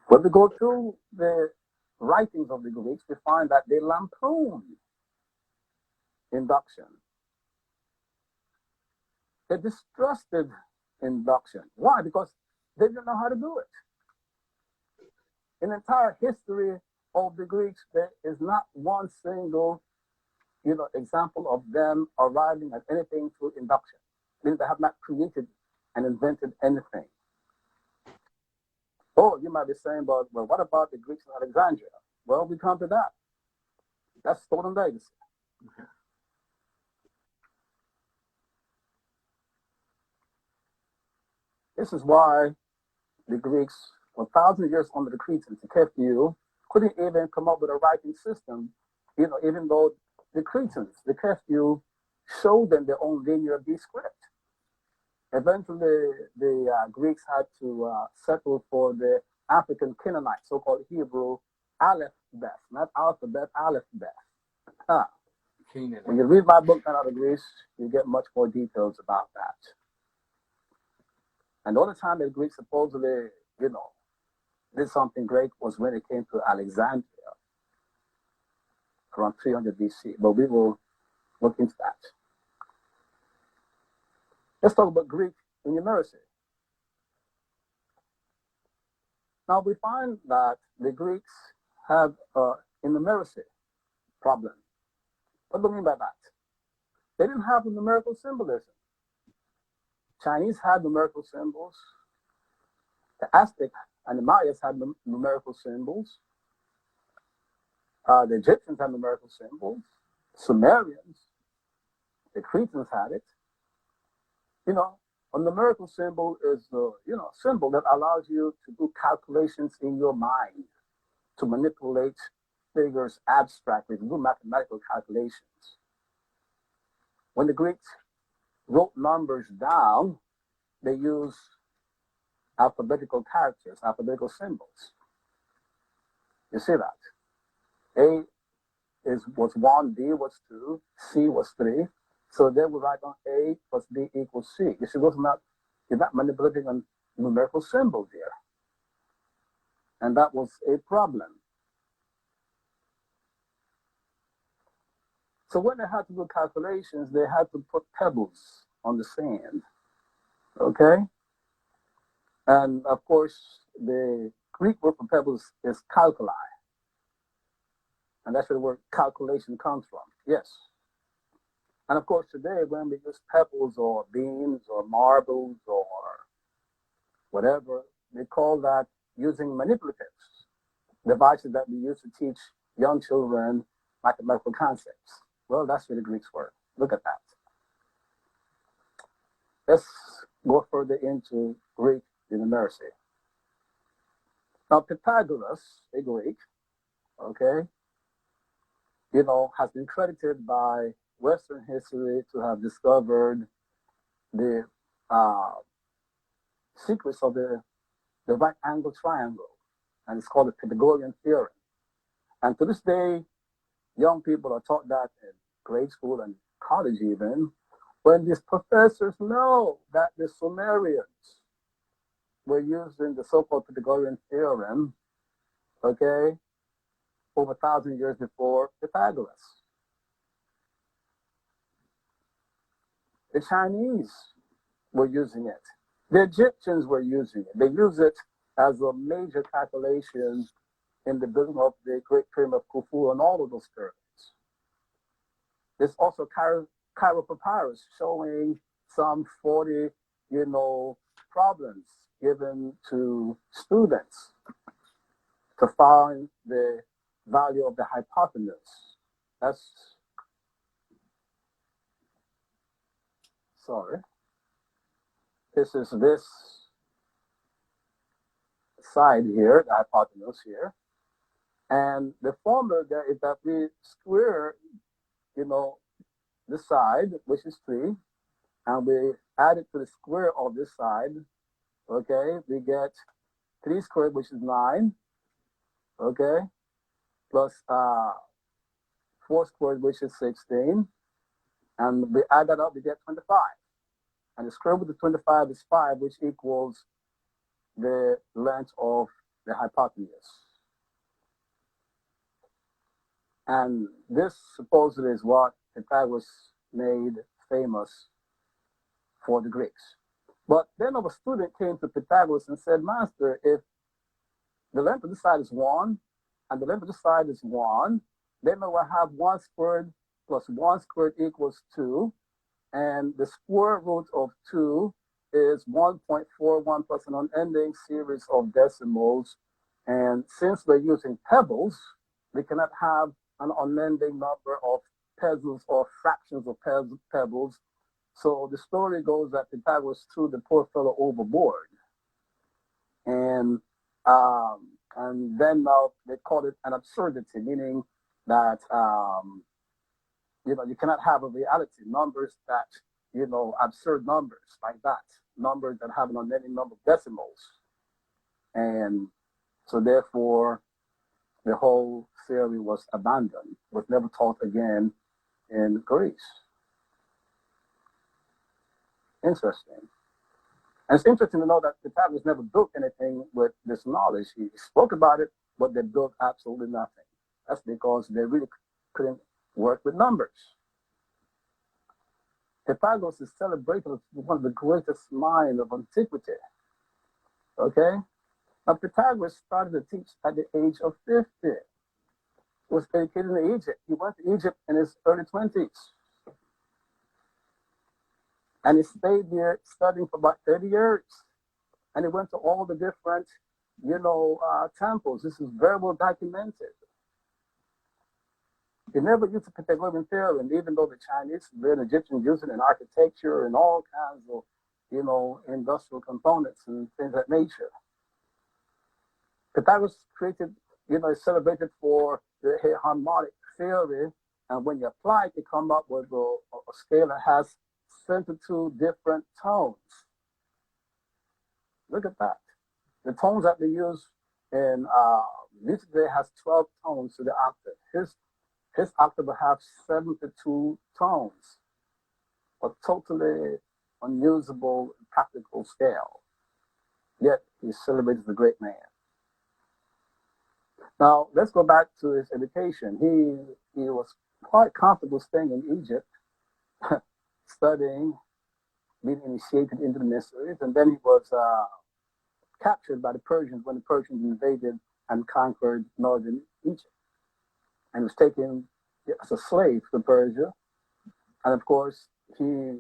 When we go through the writings of the Greeks, we find that they lampoon induction. They distrusted induction. Why? Because they didn't know how to do it. In the entire history of the Greeks, there is not one single, example of them arriving at anything through induction. Meaning they have not created and invented anything. Oh, you might be saying, well, what about the Greeks in Alexandria? Well, we come to that. That's stolen legacy. Okay. This is why the Greeks, for 1,000 years under the Cretans, the KTS, couldn't even come up with a writing system, even though the Cretans, the KTS, showed them their own linear B script. Eventually, the Greeks had to settle for the African Canaanite, so-called Hebrew alphabet, not alphabet, alphabet. When you read my book, Out of Greece, you get much more details about that. And the only time the Greeks supposedly, did something great was when it came to Alexandria, around 300 BC. But we will look into that. Let's talk about Greek numeracy. Now we find that the Greeks have a numeracy problem. What do I mean by that? They didn't have a numerical symbolism. Chinese had numerical symbols. The Aztec and the Mayas had numerical symbols. The Egyptians had numerical symbols. Sumerians, the Cretans had it. A numerical symbol is a symbol that allows you to do calculations in your mind, to manipulate figures abstractly, to do mathematical calculations. When the Greeks wrote numbers down, they used alphabetical characters, alphabetical symbols. You see that? A was 1, B was 2, C was 3. So they would write on A plus B equals C. You see, you're not manipulating a numerical symbol there. And that was a problem. So when they had to do calculations, they had to put pebbles on the sand. Okay? And of course, the Greek word for pebbles is calculi. And that's where the word calculation comes from. Yes. And of course, today, when we use pebbles or beans or marbles or whatever, they call that using manipulatives, devices that we use to teach young children mathematical concepts. Well, that's where the Greeks were. Look at that. Let's go further into Greek numeracy. Now, Pythagoras, a Greek, okay, has been credited by Western history to have discovered the secrets of the right angle triangle, and it's called the Pythagorean theorem. And to this day, young people are taught that in grade school and college even, when these professors know that the Sumerians were using the so-called Pythagorean theorem, okay, over 1,000 years before Pythagoras. The Chinese were using it. The Egyptians were using it. They use it as a major calculation in the building of the Great Pyramid of Khufu and all of those pyramids. There's also Cairo papyrus showing some 40, problems given to students to find the value of the hypotenuse. That's sorry. This is this side here, the hypotenuse here. And the formula there is that we square, this side, which is 3, and we add it to the square of this side. Okay, we get 3 squared, which is 9. Okay, plus 4 squared, which is 16. And we add that up, we get 25. And the square root of 25 is 5, which equals the length of the hypotenuse. And this supposedly is what Pythagoras made famous for the Greeks. But then a student came to Pythagoras and said, Master, if the length of this side is 1 and the length of this side is 1, then I will have 1 squared plus 1 squared equals 2. And the square root of 2 is 1.41 plus an unending series of decimals. And since we're using pebbles, we cannot have an unending number of pebbles or fractions of pebbles. So the story goes that Pythagoras threw the poor fellow overboard. And then now they call it an absurdity, meaning that, you cannot have a reality, numbers that, absurd numbers like that, numbers that have an unending number of decimals. And so therefore, the whole theory was abandoned, was never taught again in Greece. Interesting. And it's interesting to know that Pythagoras never built anything with this knowledge. He spoke about it, but they built absolutely nothing. That's because they really couldn't work with numbers. Pythagoras is celebrated as one of the greatest minds of antiquity. Okay? Now, Pythagoras started to teach at the age of 50. He was educated in Egypt. He went to Egypt in his early 20s. And he stayed there studying for about 30 years. And he went to all the different, temples. This is very well documented. He never used the Pythagorean theorem, even though the Chinese and Egyptians used it in architecture and all kinds of, industrial components and things of that nature. Pythagoras created, is celebrated for the harmonic theory. And when you apply it, you come up with a scale that has 72 different tones. Look at that. The tones that they use in music today has 12 tones to the octave. His octave will have 72 tones, a totally unusable practical scale. Yet he's celebrated as a great man. Now let's go back to his education. He was quite comfortable staying in Egypt, studying, being initiated into the mysteries, and then he was captured by the Persians when the Persians invaded and conquered northern Egypt. And was taken as a slave to Persia. And of course, he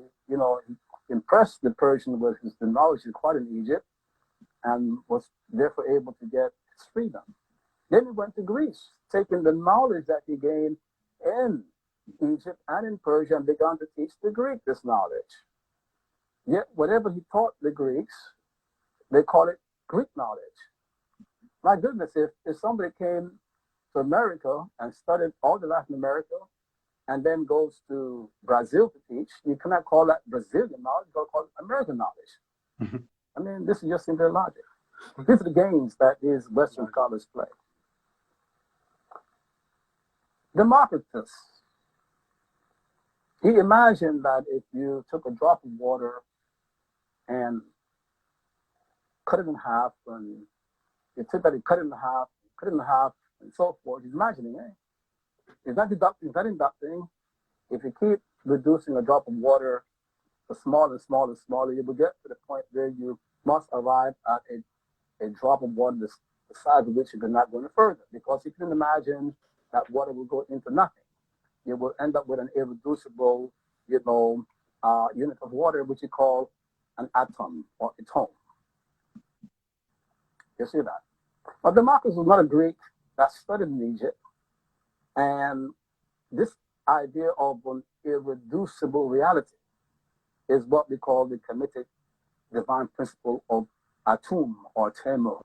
impressed the Persians with the knowledge he acquired in Egypt and was therefore able to get his freedom. Then he went to Greece, taking the knowledge that he gained in Egypt and in Persia and began to teach the Greeks this knowledge. Yet whatever he taught the Greeks, they call it Greek knowledge. My goodness, if somebody came to America and studied all the Latin America and then goes to Brazil to teach, you cannot call that Brazilian knowledge, you call it American knowledge. Mm-hmm. I mean, this is just simple logic. These are the games that these Western scholars play. Democritus, he imagined that if you took a drop of water and cut it in half, and you took that and cut it in half, and so forth, he's imagining, It's not deducting, it's not inducting. If you keep reducing a drop of water to smaller and smaller and smaller, you will get to the point where you must arrive at a drop of water the size of which you cannot go any further. Because you can imagine that water will go into nothing. You will end up with an irreducible, unit of water, which you call an atom or atom. You see that? But Democritus was not a Greek that studied in Egypt. And this idea of an irreducible reality is what we call the Kemetic divine principle of Atum or Temu.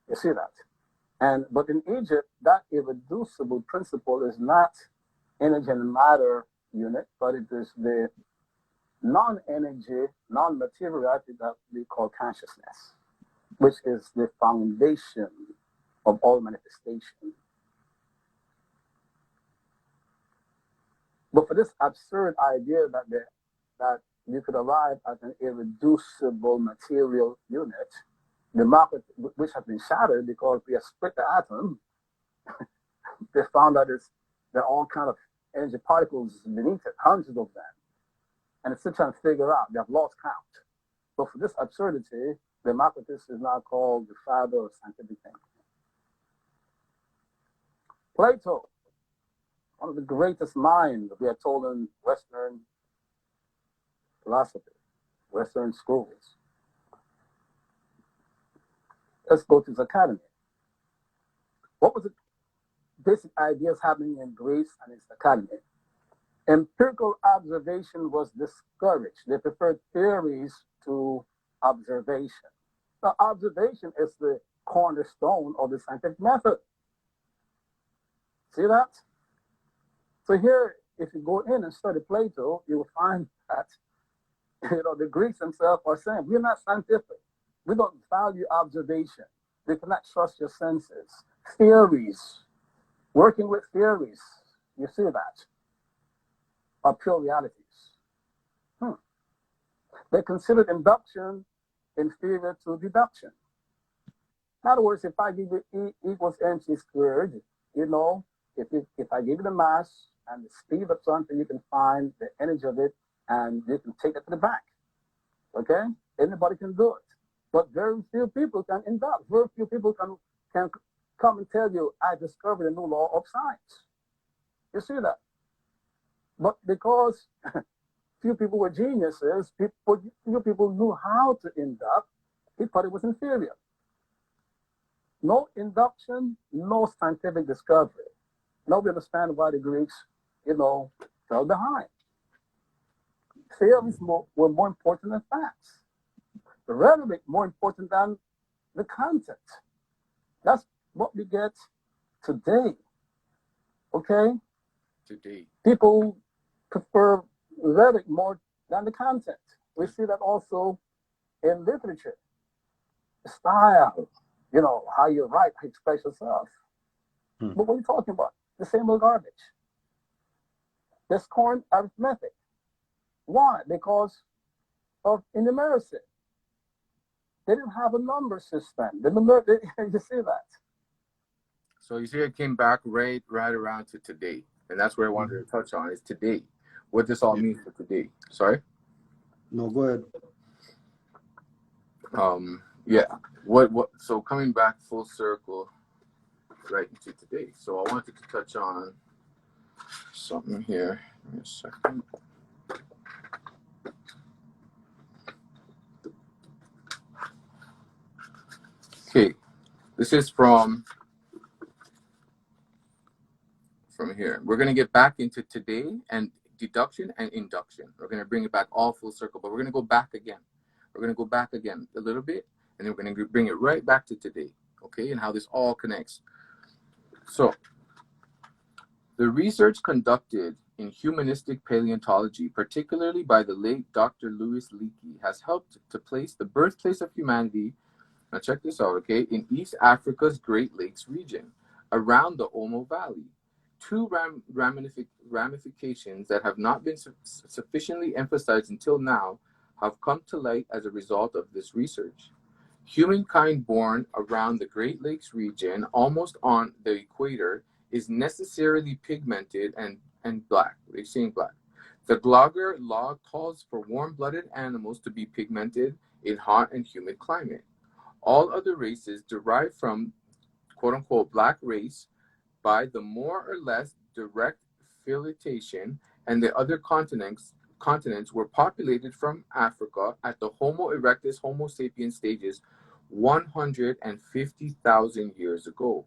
You see that? But in Egypt, that irreducible principle is not energy and matter unit, but it is the non-energy, non-materiality that we call consciousness, which is the foundation of all manifestation. But for this absurd idea that you could arrive at an irreducible material unit, the market, which has been shattered because we have split the atom, they found that there are all kinds of energy particles beneath it, hundreds of them. And it's still trying to figure out, they have lost count. But for this absurdity, Democritus is now called the father of scientific thinking. Plato, one of the greatest minds we are told in Western philosophy, Western schools. Let's go to his academy. What was the basic ideas happening in Greece and its academy? Empirical observation was discouraged. They preferred theories to observation. Now, observation is the cornerstone of the scientific method. See that? So here, if you go in and study Plato, you will find that the Greeks themselves are saying, we're not scientific. We don't value observation. We cannot trust your senses. Theories, working with theories, you see that, are pure realities. They considered induction inferior to deduction. In other words, if I give you E equals mc squared, if I give you the mass and the speed of something, you can find the energy of it and you can take it to the bank. Okay? Anybody can do it. But very few people can induct. Very few people can come and tell you, I discovered a new law of science. You see that? But because few people were geniuses, few people knew how to induct, he thought it was inferior. No induction, no scientific discovery. Now we understand why the Greeks, fell behind. Theories were more important than facts. The rhetoric more important than the content. That's what we get today. Okay? Today. People prefer rhetoric more than the content. We see that also in literature. The style, how you write, how you express yourself. But what are you talking about? The same old garbage. They scorn arithmetic. Why? Because of numeracy. They didn't have a number system. You see that? So you see it came back right around to today. And that's where I wanted to touch on is today. What this all means for today. Sorry? No, go ahead. So coming back full circle right into today. So I wanted to touch on something here. Give me a second. Okay. This is from here. We're going to get back into today and deduction and induction. We're going to bring it back all full circle, but we're going to go back again. We're going to go back again a little bit, and then we're going to bring it right back to today, okay, and how this all connects. So, the research conducted in humanistic paleontology, particularly by the late Dr. Louis Leakey, has helped to place the birthplace of humanity, now check this out, okay, in East Africa's Great Lakes region, around the Omo Valley. Two ramifications that have not been sufficiently emphasized until now have come to light as a result of this research. Humankind born around the Great Lakes region, almost on the equator, is necessarily pigmented and black. They're saying black. The Glogger law calls for warm-blooded animals to be pigmented in hot and humid climate. All other races derive from quote-unquote black race by the more or less direct filiation, and the other continents were populated from Africa at the Homo erectus, Homo sapiens stages 150,000 years ago.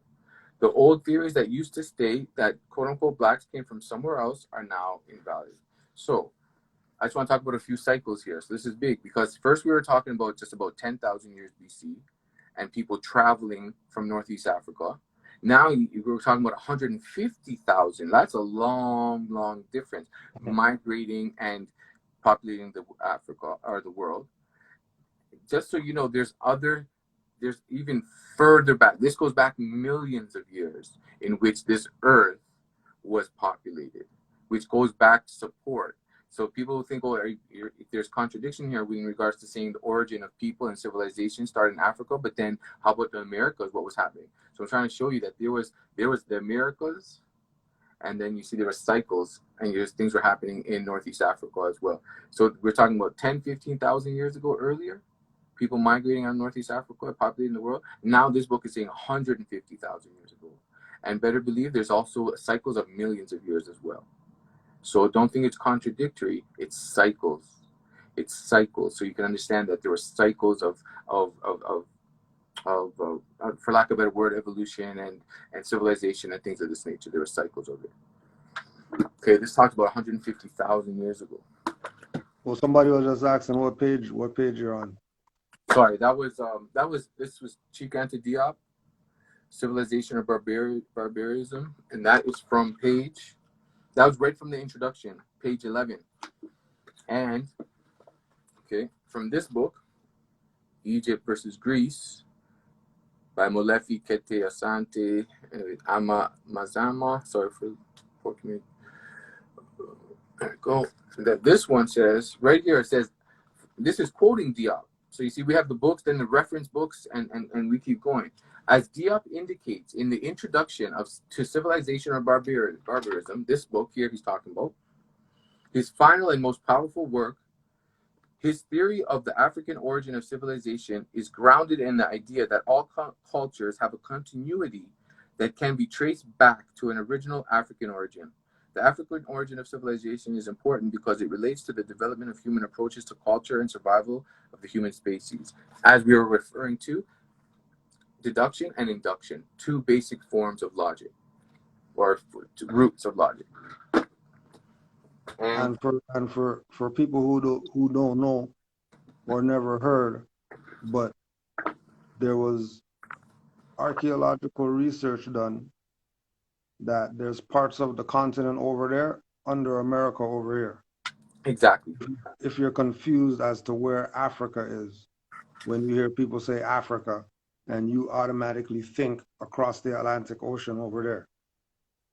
The old theories that used to state that quote-unquote blacks came from somewhere else are now invalid. So I just want to talk about a few cycles here. So this is big because first we were talking about just about 10,000 years BC and people traveling from Northeast Africa. Now we're talking about 150,000. That's a long difference. Migrating and populating the Africa or the world. Just so you know, there's even further back. This goes back millions of years in which this earth was populated, which goes back to support. So people think, oh, there's contradiction here in regards to saying the origin of people and civilization started in Africa, but then how about the Americas? What was happening? So I'm trying to show you that there was the Americas, and then you see there were cycles, and things were happening in Northeast Africa as well. So we're talking about 10, 15,000 years ago earlier, people migrating on Northeast Africa, populating the world. Now this book is saying 150,000 years ago. And better believe there's also cycles of millions of years as well. So don't think it's contradictory. It's cycles. It's cycles. So you can understand that there were cycles of for lack of a better word, evolution and civilization and things of this nature. There were cycles of it. Okay, this talks about 150,000 years ago. Well, somebody was just asking what page you're on. Sorry, this was Chikanta Diop, Civilization or Barbarism, and that is from that was right from the introduction, page 11. And, okay, from this book, Egypt versus Greece, by Molefi Kete Asante Ama Mazama. Sorry for me. There we go. That this one says, right here, it says, this is quoting Diop. So you see, we have the books, then the reference books, and we keep going. As Diop indicates in the introduction to Civilization or Barbarism, this book here he's talking about, his final and most powerful work, his theory of the African origin of civilization is grounded in the idea that all cultures have a continuity that can be traced back to an original African origin. The African origin of civilization is important because it relates to the development of human approaches to culture and survival of the human species. As we were referring to, deduction and induction, two basic forms of logic, or roots of logic. And for people who don't know or never heard, but there was archaeological research done that there's parts of the continent over there under America over here. Exactly. If you're confused as to where Africa is, when you hear people say Africa, and you automatically think across the Atlantic Ocean over there,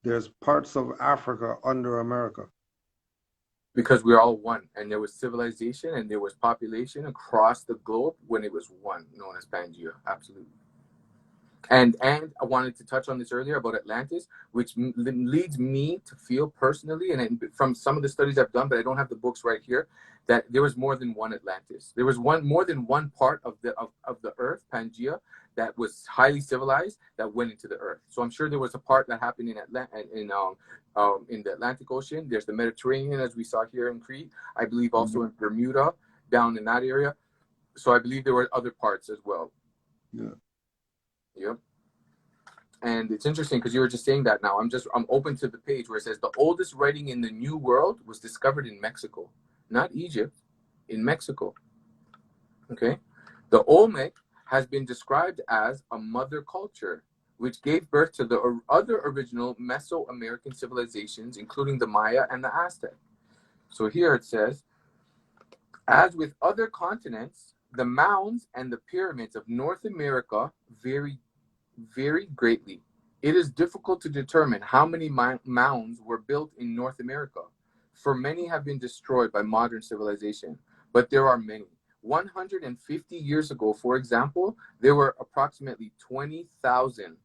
there's parts of Africa under America. Because we're all one, and there was civilization and there was population across the globe when it was one, known as Pangea. Absolutely. And I wanted to touch on this earlier about Atlantis, which leads me to feel personally, and from some of the studies I've done, but I don't have the books right here, that there was more than one Atlantis. There was more than one part of the Earth, Pangea, that was highly civilized that went into the Earth. So I'm sure there was a part that happened in the Atlantic Ocean. There's the Mediterranean, as we saw here in Crete. I believe also in Bermuda, down in that area. So I believe there were other parts as well. Yeah. Yep. And it's interesting because you were just saying that now. I'm open to the page where it says the oldest writing in the New World was discovered in Mexico, not Egypt, in Mexico. Okay. The Olmec has been described as a mother culture, which gave birth to the other original Mesoamerican civilizations, including the Maya and the Aztec. So here it says, as with other continents, the mounds and the pyramids of North America vary greatly. It is difficult to determine how many mounds were built in North America, for many have been destroyed by modern civilization, but there are many. 150 years ago, for example, there were approximately 20,000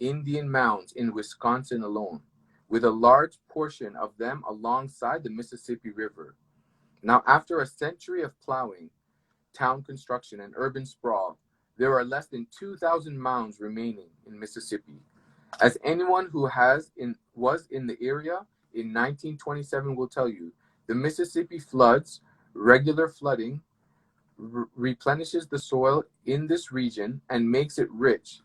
Indian mounds in Wisconsin alone, with a large portion of them alongside the Mississippi River. Now, after a century of plowing, town construction, and urban sprawl, there are less than 2,000 mounds remaining in Mississippi. As anyone who was in the area in 1927 will tell you, the Mississippi floods, regular flooding, replenishes the soil in this region and makes it rich.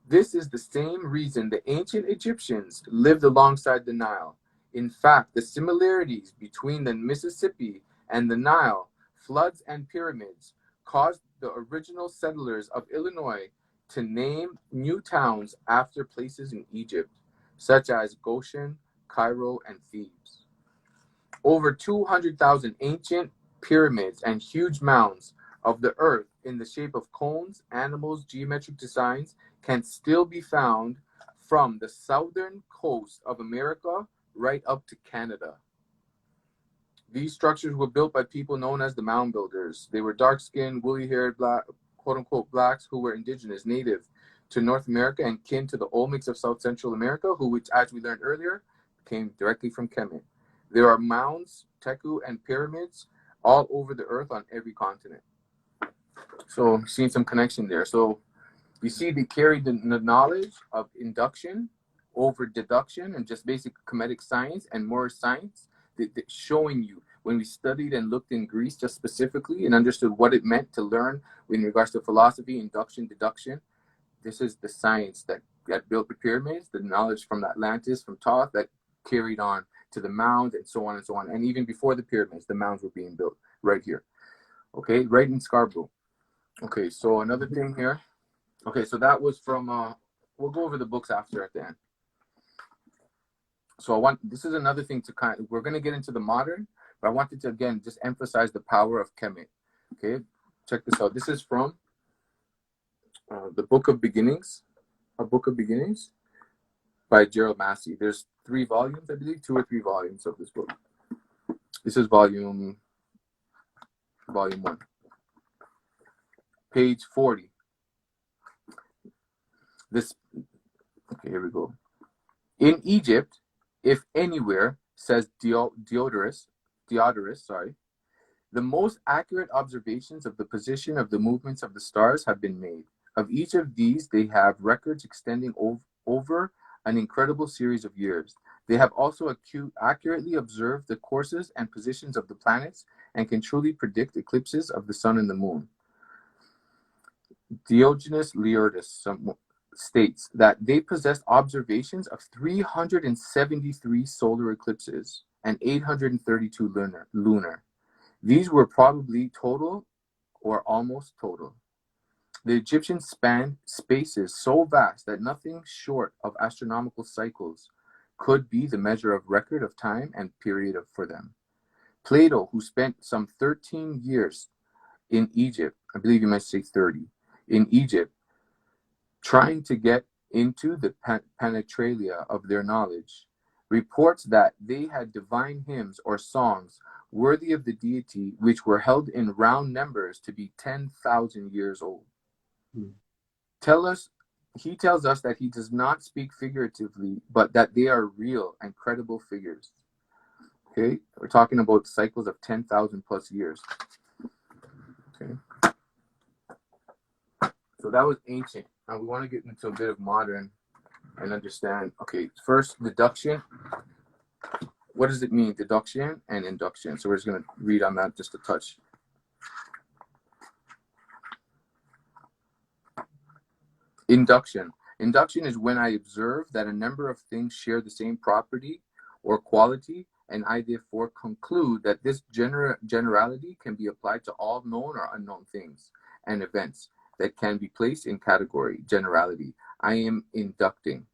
This is the same reason the ancient Egyptians lived alongside the Nile. In fact, the similarities between the Mississippi and the Nile, floods and pyramids caused the original settlers of Illinois to name new towns after places in Egypt, such as Goshen, Cairo, and Thebes. Over 200,000 ancient pyramids and huge mounds of the earth in the shape of cones, animals, geometric designs can still be found from the southern coast of America right up to Canada. These structures were built by people known as the mound builders. They were dark-skinned, woolly-haired, black, quote-unquote blacks who were indigenous, native to North America and kin to the Olmecs of South Central America, who, which, as we learned earlier, came directly from Kemet. There are mounds, teku, and pyramids all over the earth on every continent. So I'm seeing some connection there. So you see they carried the knowledge of induction over deduction and just basic Kemetic science and more science, that showing you when we studied and looked in Greece just specifically and understood what it meant to learn in regards to philosophy, induction, deduction. This is the science that built the pyramids, the knowledge from Atlantis, from Thoth, that carried on to the mounds and so on and so on. And even before the pyramids, the mounds were being built right here. Okay, right in Scarborough. Okay, so another thing here. Okay, so that was from, we'll go over the books after at the end. So this is another thing to we're going to get into the modern, but I wanted to, again, just emphasize the power of Kemet. Okay, check this out. This is from the Book of Beginnings, A Book of Beginnings by Gerald Massey. There's 3 volumes, I believe, 2 or 3 volumes of this book. This is volume 1, page 40. Okay, here we go. In Egypt, if anywhere, says Diodorus, the most accurate observations of the position of the movements of the stars have been made. Of each of these, they have records extending over an incredible series of years. They have also accurately observed the courses and positions of the planets and can truly predict eclipses of the sun and the moon. Diogenes Laertius states that they possessed observations of 373 solar eclipses and 832 lunar. These were probably total or almost total. The Egyptians spanned spaces so vast that nothing short of astronomical cycles could be the measure of record of time and period for them. Plato, who spent some 13 years in Egypt, I believe you might say 30, in Egypt, trying to get into the penetralia of their knowledge, reports that they had divine hymns or songs worthy of the deity, which were held in round numbers to be 10,000 years old. He tells us that he does not speak figuratively, but that they are real and credible figures. Okay, we're talking about cycles of 10,000 plus years. Okay, so that was ancient. Now we want to get into a bit of modern and understand. Okay, first, deduction. What does it mean, deduction and induction? So we're just going to read on that just a touch. Induction. Induction is when I observe that a number of things share the same property or quality, and I therefore conclude that this generality can be applied to all known or unknown things and events that can be placed in category, generality. I am inducting.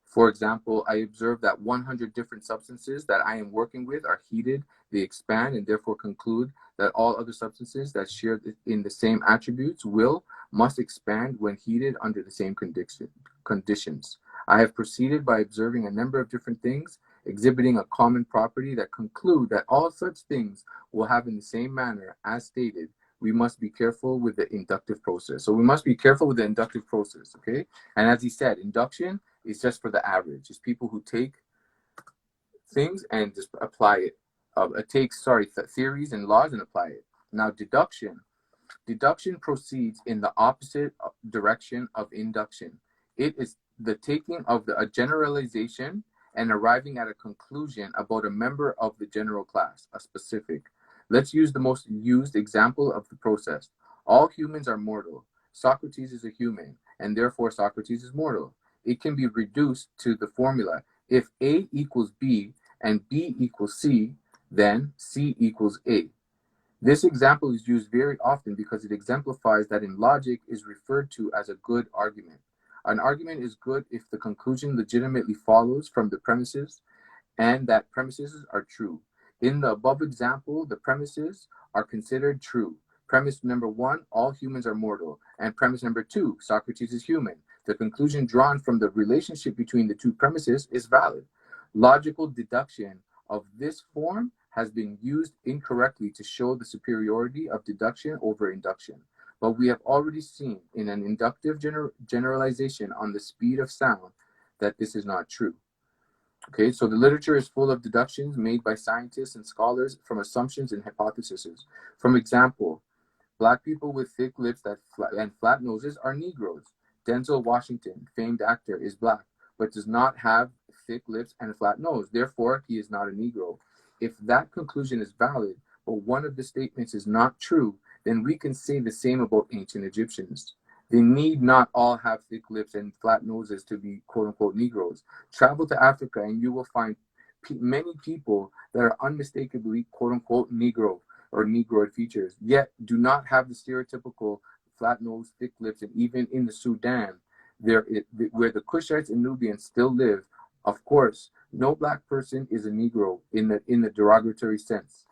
For example, I observe that 100 different substances that I am working with are heated, they expand, and therefore conclude that all other substances that share in the same attributes must expand when heated under the same conditions. I have proceeded by observing a number of different things exhibiting a common property that conclude that all such things will have in the same manner as stated. We must be careful with the inductive process. So we must be careful with the inductive process, okay? And as he said, induction is just for the average. It's people who take things and just apply it. Theories and laws and apply it. Now, deduction proceeds in the opposite direction of induction. It is the taking of a generalization and arriving at a conclusion about a member of the general class, a specific. Let's use the most used example of the process. All humans are mortal. Socrates is a human, and therefore Socrates is mortal. It can be reduced to the formula: if A equals B and B equals C, then C equals A. This example is used very often because it exemplifies that in logic is referred to as a good argument. An argument is good if the conclusion legitimately follows from the premises and that premises are true. In the above example, the premises are considered true. Premise number 1, all humans are mortal. And premise number 2, Socrates is human. The conclusion drawn from the relationship between the two premises is valid. Logical deduction of this form has been used incorrectly to show the superiority of deduction over induction. But we have already seen in an inductive generalization on the speed of sound that this is not true. Okay, so the literature is full of deductions made by scientists and scholars from assumptions and hypotheses. From example, Black people with thick lips and flat noses are Negroes. Denzel Washington, famed actor, is Black, but does not have thick lips and a flat nose. Therefore, he is not a Negro. If that conclusion is valid, but one of the statements is not true, then we can say the same about ancient Egyptians. They need not all have thick lips and flat noses to be quote-unquote Negroes. Travel to Africa and you will find many people that are unmistakably quote-unquote Negro or Negroid features, yet do not have the stereotypical flat nose, thick lips, and even in the Sudan, where the Cushites and Nubians still live, of course, no Black person is a Negro in the derogatory sense.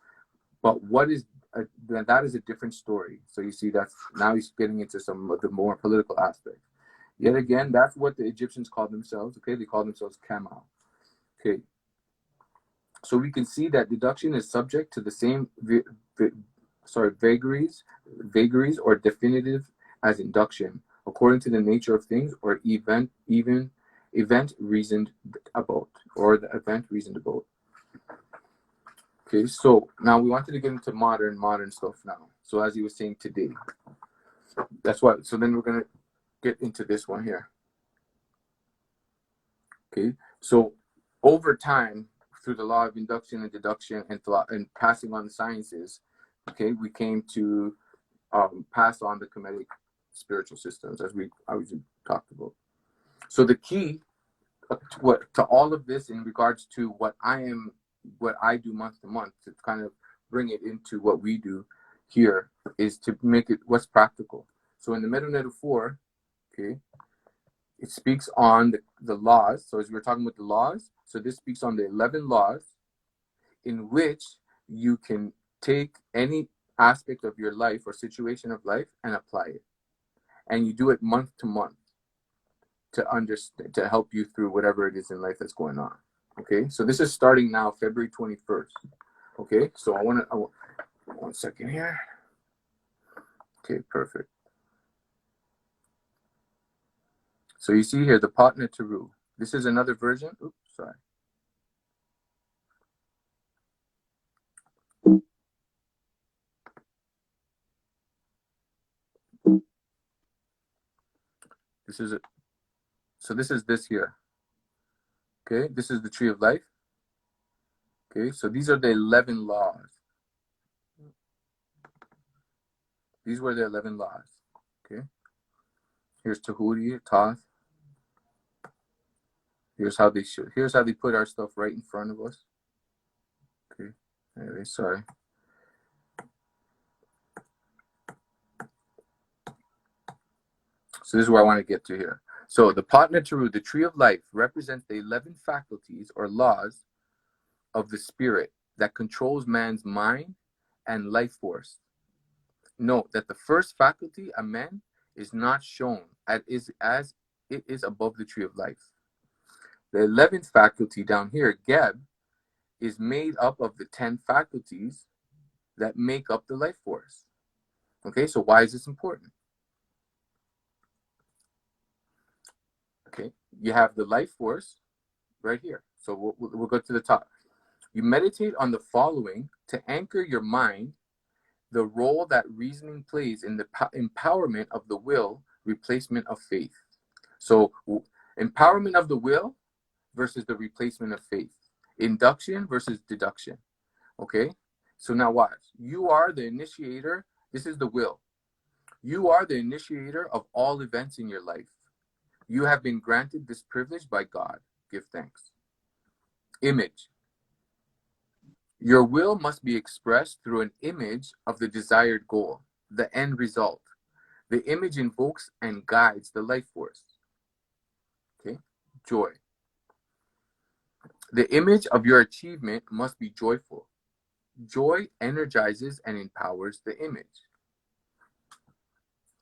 But that is a different story. So you see, now he's getting into some of the more political aspects. Yet again, that's what the Egyptians called themselves. Okay, they called themselves Kamal. Okay, so we can see that deduction is subject to the same vagaries or definitive as induction, according to the nature of things or event reasoned about, or the event reasoned about. Okay, so now we wanted to get into modern stuff now. So as he was saying today, that's what. So then we're gonna get into this one here. Okay, so over time, through the law of induction and deduction and passing on the sciences, okay, we came to pass on the Kemetic spiritual systems as we obviously talked about. So the key to all of this in regards to what I do month to month to kind of bring it into what we do here is to make it what's practical. So in the Meta 4, okay, it speaks on the laws. So as we're talking about the laws, so this speaks on the 11 laws in which you can take any aspect of your life or situation of life and apply it. And you do it month to month to understand, to help you through whatever it is in life that's going on. Okay, so this is starting now, February 21st. Okay, so I want 1 second here. Okay, perfect. So you see here the Patna Teru. This is another version. Oops, sorry. This is it. So this is this here. Okay, this is the tree of life. Okay, so these are the 11 laws. These were the 11 laws. Okay, here's Tahuti, Toth. Here's how they put our stuff right in front of us. Okay, anyway, sorry. So this is where I want to get to here. So the Patna Teru, the tree of life, represents the 11 faculties or laws of the spirit that controls man's mind and life force. Note that the first faculty, amen, is not shown as it is above the tree of life. The 11th faculty down here, Geb, is made up of the 10 faculties that make up the life force. Okay, so why is this important? Okay, you have the life force right here. So we'll go to the top. You meditate on the following to anchor your mind, the role that reasoning plays in the empowerment of the will, replacement of faith. So empowerment of the will versus the replacement of faith. Induction versus deduction. Okay? So now watch. You are the initiator. This is the will. You are the initiator of all events in your life. You have been granted this privilege by God. Give thanks. Image. Your will must be expressed through an image of the desired goal, the end result. The image invokes and guides the life force. Okay, joy. The image of your achievement must be joyful. Joy energizes and empowers the image.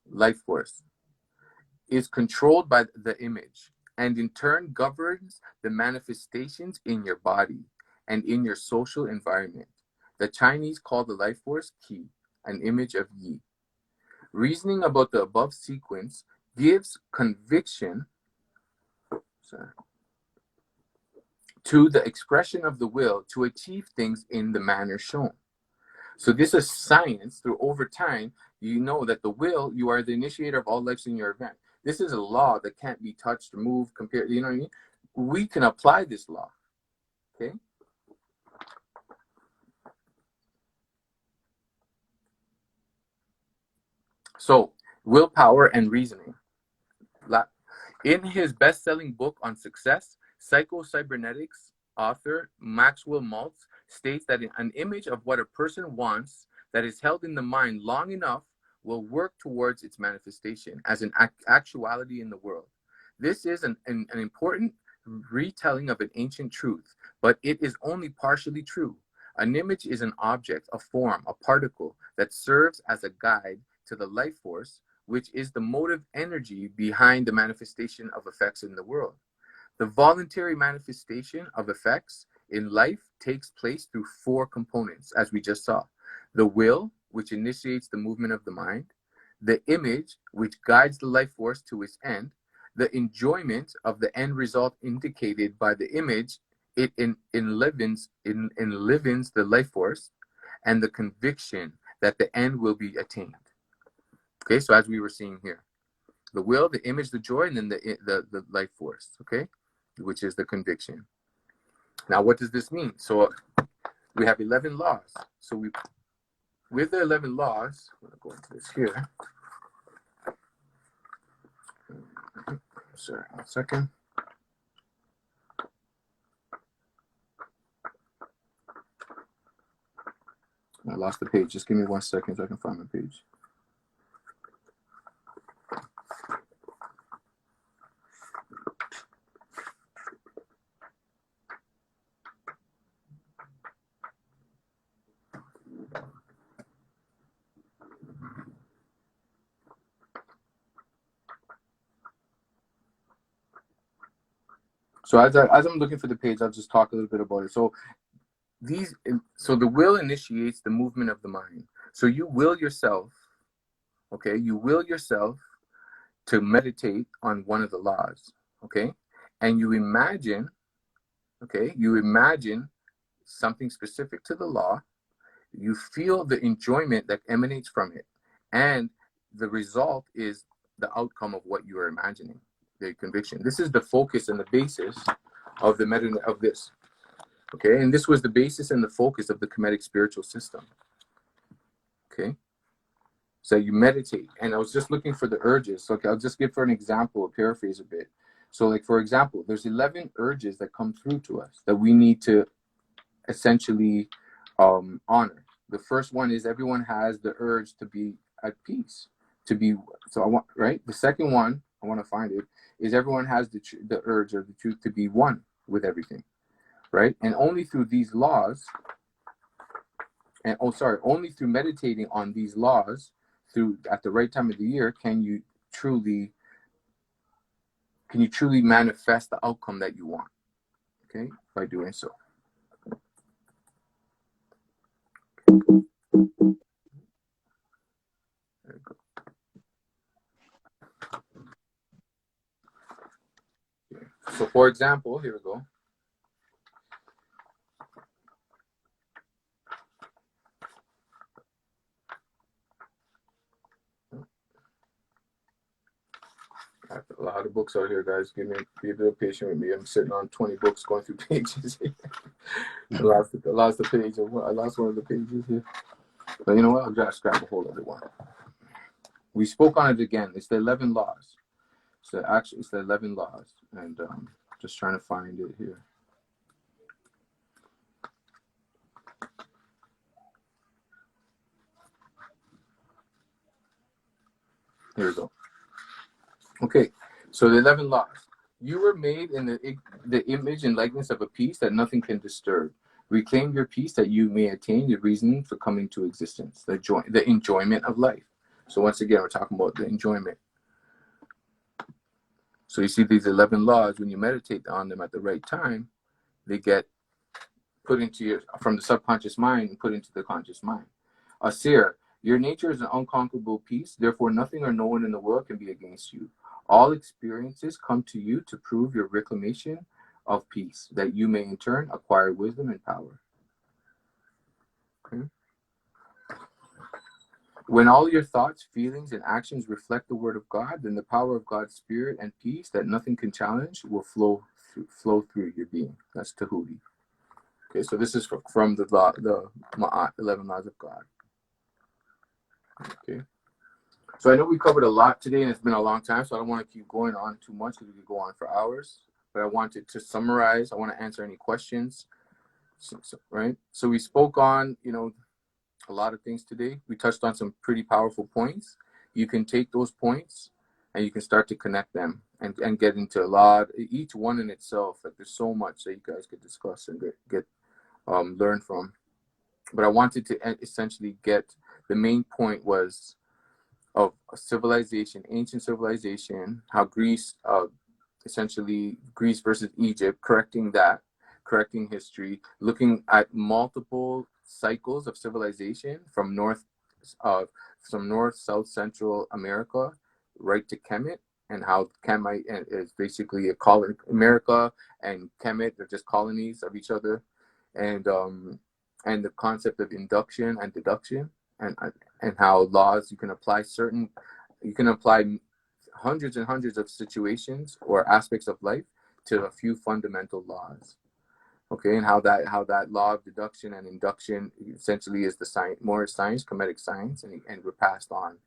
Life force is controlled by the image and in turn governs the manifestations in your body and in your social environment. The Chinese call the life force Qi, an image of Yi. Reasoning about the above sequence gives conviction to the expression of the will to achieve things in the manner shown. So this is science. Through over time, you know that the will, you are the initiator of all lives in your event. This is a law that can't be touched, removed, compared. You know what I mean? We can apply this law. Okay. So willpower and reasoning. In his best-selling book on success, Psycho-Cybernetics, author Maxwell Maltz states that an image of what a person wants that is held in the mind long enough will work towards its manifestation as an actuality in the world. This is an important retelling of an ancient truth, but it is only partially true. An image is an object, a form, a particle that serves as a guide to the life force, which is the motive energy behind the manifestation of effects in the world. The voluntary manifestation of effects in life takes place through four components, as we just saw. The will, which initiates the movement of the mind. The image, which guides the life force to its end. The enjoyment of the end result indicated by the image, it enlivens the life force. And the conviction that the end will be attained. Okay, so as we were seeing here, the will, the image, the joy, and then the life force, okay, which is the conviction. Now, what does this mean? So we have 11 laws. So with the 11 laws, I'm going to go into this here. Sorry, 1 second. I lost the page. Just give me 1 second so I can find my page. So as I'm looking for the page, I'll just talk a little bit about it. So the will initiates the movement of the mind. So you will yourself, okay, to meditate on one of the laws, okay, and you imagine something specific to the law. You feel the enjoyment that emanates from it, and the result is the outcome of what you are imagining, the conviction. This is the focus and the basis of of this. Okay, and this was the basis and the focus of the Kemetic spiritual system. Okay, so you meditate, and I was just looking for the urges. So okay, I'll just give for an example, paraphrase a bit. So like, for example, there's 11 urges that come through to us that we need to essentially honor. The first one is everyone has the urge to be at peace, to be, so I want, right? The second one, I want to find it, is everyone has the urge or the truth to be one with everything, right? And only through these laws, only through meditating on these laws, at the right time of the year, can you truly manifest the outcome that you want, okay, by doing so. There we go. Okay. So for example, here we go. I have a lot of books out here, guys. Be a bit patient with me. I'm sitting on 20 books going through pages. I lost the page. I lost one of the pages here. But you know what? I'll just grab a hold of it one. We spoke on it again. It's the 11 laws. So actually, it's the 11 laws. And just trying to find it here. Here we go. Okay, so the 11 laws. You were made in the image and likeness of a peace that nothing can disturb. Reclaim your peace that you may attain the reasoning for coming to existence, the enjoyment of life. So once again, we're talking about the enjoyment. So you see these 11 laws, when you meditate on them at the right time, they get put into from the subconscious mind and put into the conscious mind. Asir, your nature is an unconquerable peace, therefore nothing or no one in the world can be against you. All experiences come to you to prove your reclamation of peace, that you may in turn acquire wisdom and power. Okay. When all your thoughts, feelings, and actions reflect the word of God, then the power of God's spirit and peace that nothing can challenge will flow through your being. That's Tahuti. Okay, so this is from the 11 laws of God. Okay. So I know we covered a lot today, and it's been a long time, so I don't want to keep going on too much because we could go on for hours. But I wanted to summarize. I want to answer any questions. Right? So we spoke on, a lot of things today. We touched on some pretty powerful points. You can take those points and you can start to connect them and get into a lot, each one in itself. Like there's so much that you guys could discuss and learn from. But I wanted to essentially get the main point was of civilization, ancient civilization, how Greece, essentially Greece versus Egypt, correcting history, looking at multiple cycles of civilization from North, South, Central America, right to Kemet, and how Kemet is basically a colony. America and Kemet are just colonies of each other, and the concept of induction and deduction, and how laws you can apply hundreds and hundreds of situations or aspects of life to a few fundamental laws. Okay, and how that law of deduction and induction essentially is the science, more science, Kemetic science, and we're passed on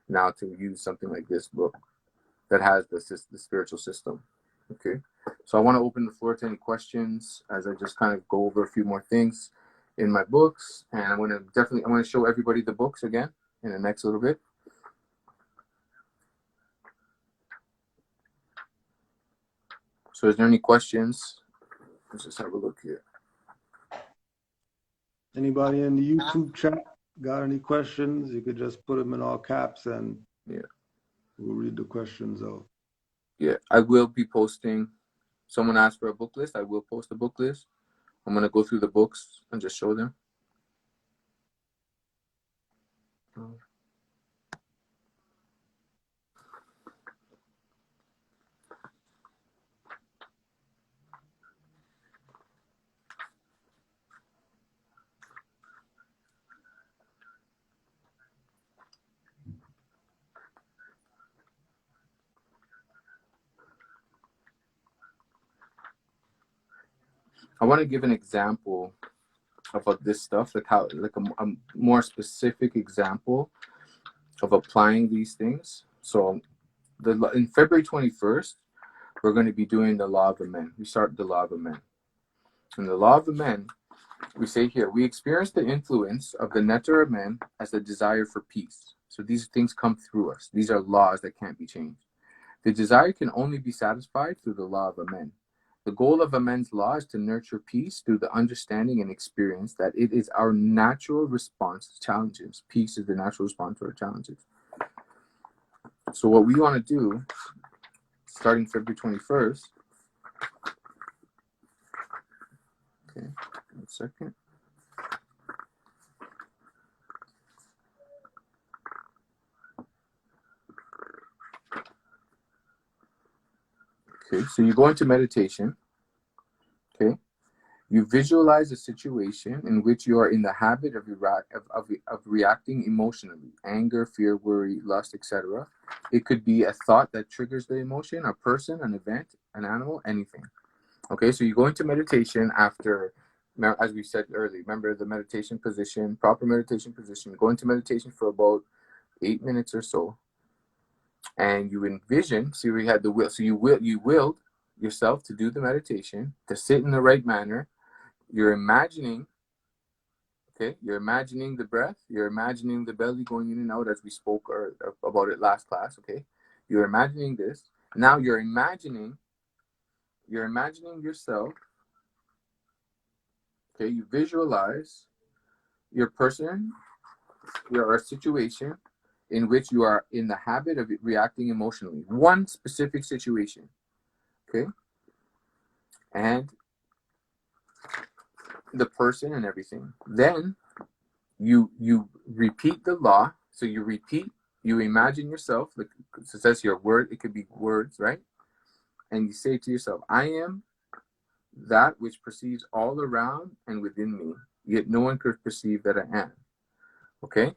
now to use something like this book that has the spiritual system. Okay, so I want to open the floor to any questions as I just kind of go over a few more things in my books, and I want to show everybody the books again in the next little bit. So is there any questions? Let's just have a look here. Anybody in the YouTube chat got any questions? You could just put them in all caps and we'll read the questions out. Yeah, I will be posting. Someone asked for a book list. I will post a book list. I'm going to go through the books and just show them. I want to give an example about this stuff, like a more specific example of applying these things. So in February 21st, we're going to be doing the law of Amen. We start the law of Amen. In the law of Amen, we say here, we experience the influence of the nectar of men as the desire for peace. So these things come through us. These are laws that can't be changed. The desire can only be satisfied through the law of Amen. The goal of Amen's law is to nurture peace through the understanding and experience that it is our natural response to challenges. Peace is the natural response to our challenges. So what we want to do, starting February 21st, okay, 1 second. Okay, so you go into meditation. Okay, you visualize a situation in which you are in the habit of reacting emotionally: anger, fear, worry, lust, etc. It could be a thought that triggers the emotion, a person, an event, an animal, anything. Okay, so you go into meditation after, as we said earlier, remember the meditation position, proper meditation position. Go into meditation for about 8 minutes or so. And you envision, see, we had the will. So you willed yourself to do the meditation, to sit in the right manner. You're imagining Okay, you're imagining the breath, you're imagining the belly going in and out as we spoke about it last class. Okay, you're imagining this. Now you're imagining yourself. Okay, you visualize your person, your situation in which you are in the habit of reacting emotionally. One specific situation. Okay, and the person and everything. Then you repeat the law. So you imagine yourself, like it says here, word, it could be words, right? And you say to yourself, I am that which perceives all around and within me, yet no one could perceive that I am. Okay?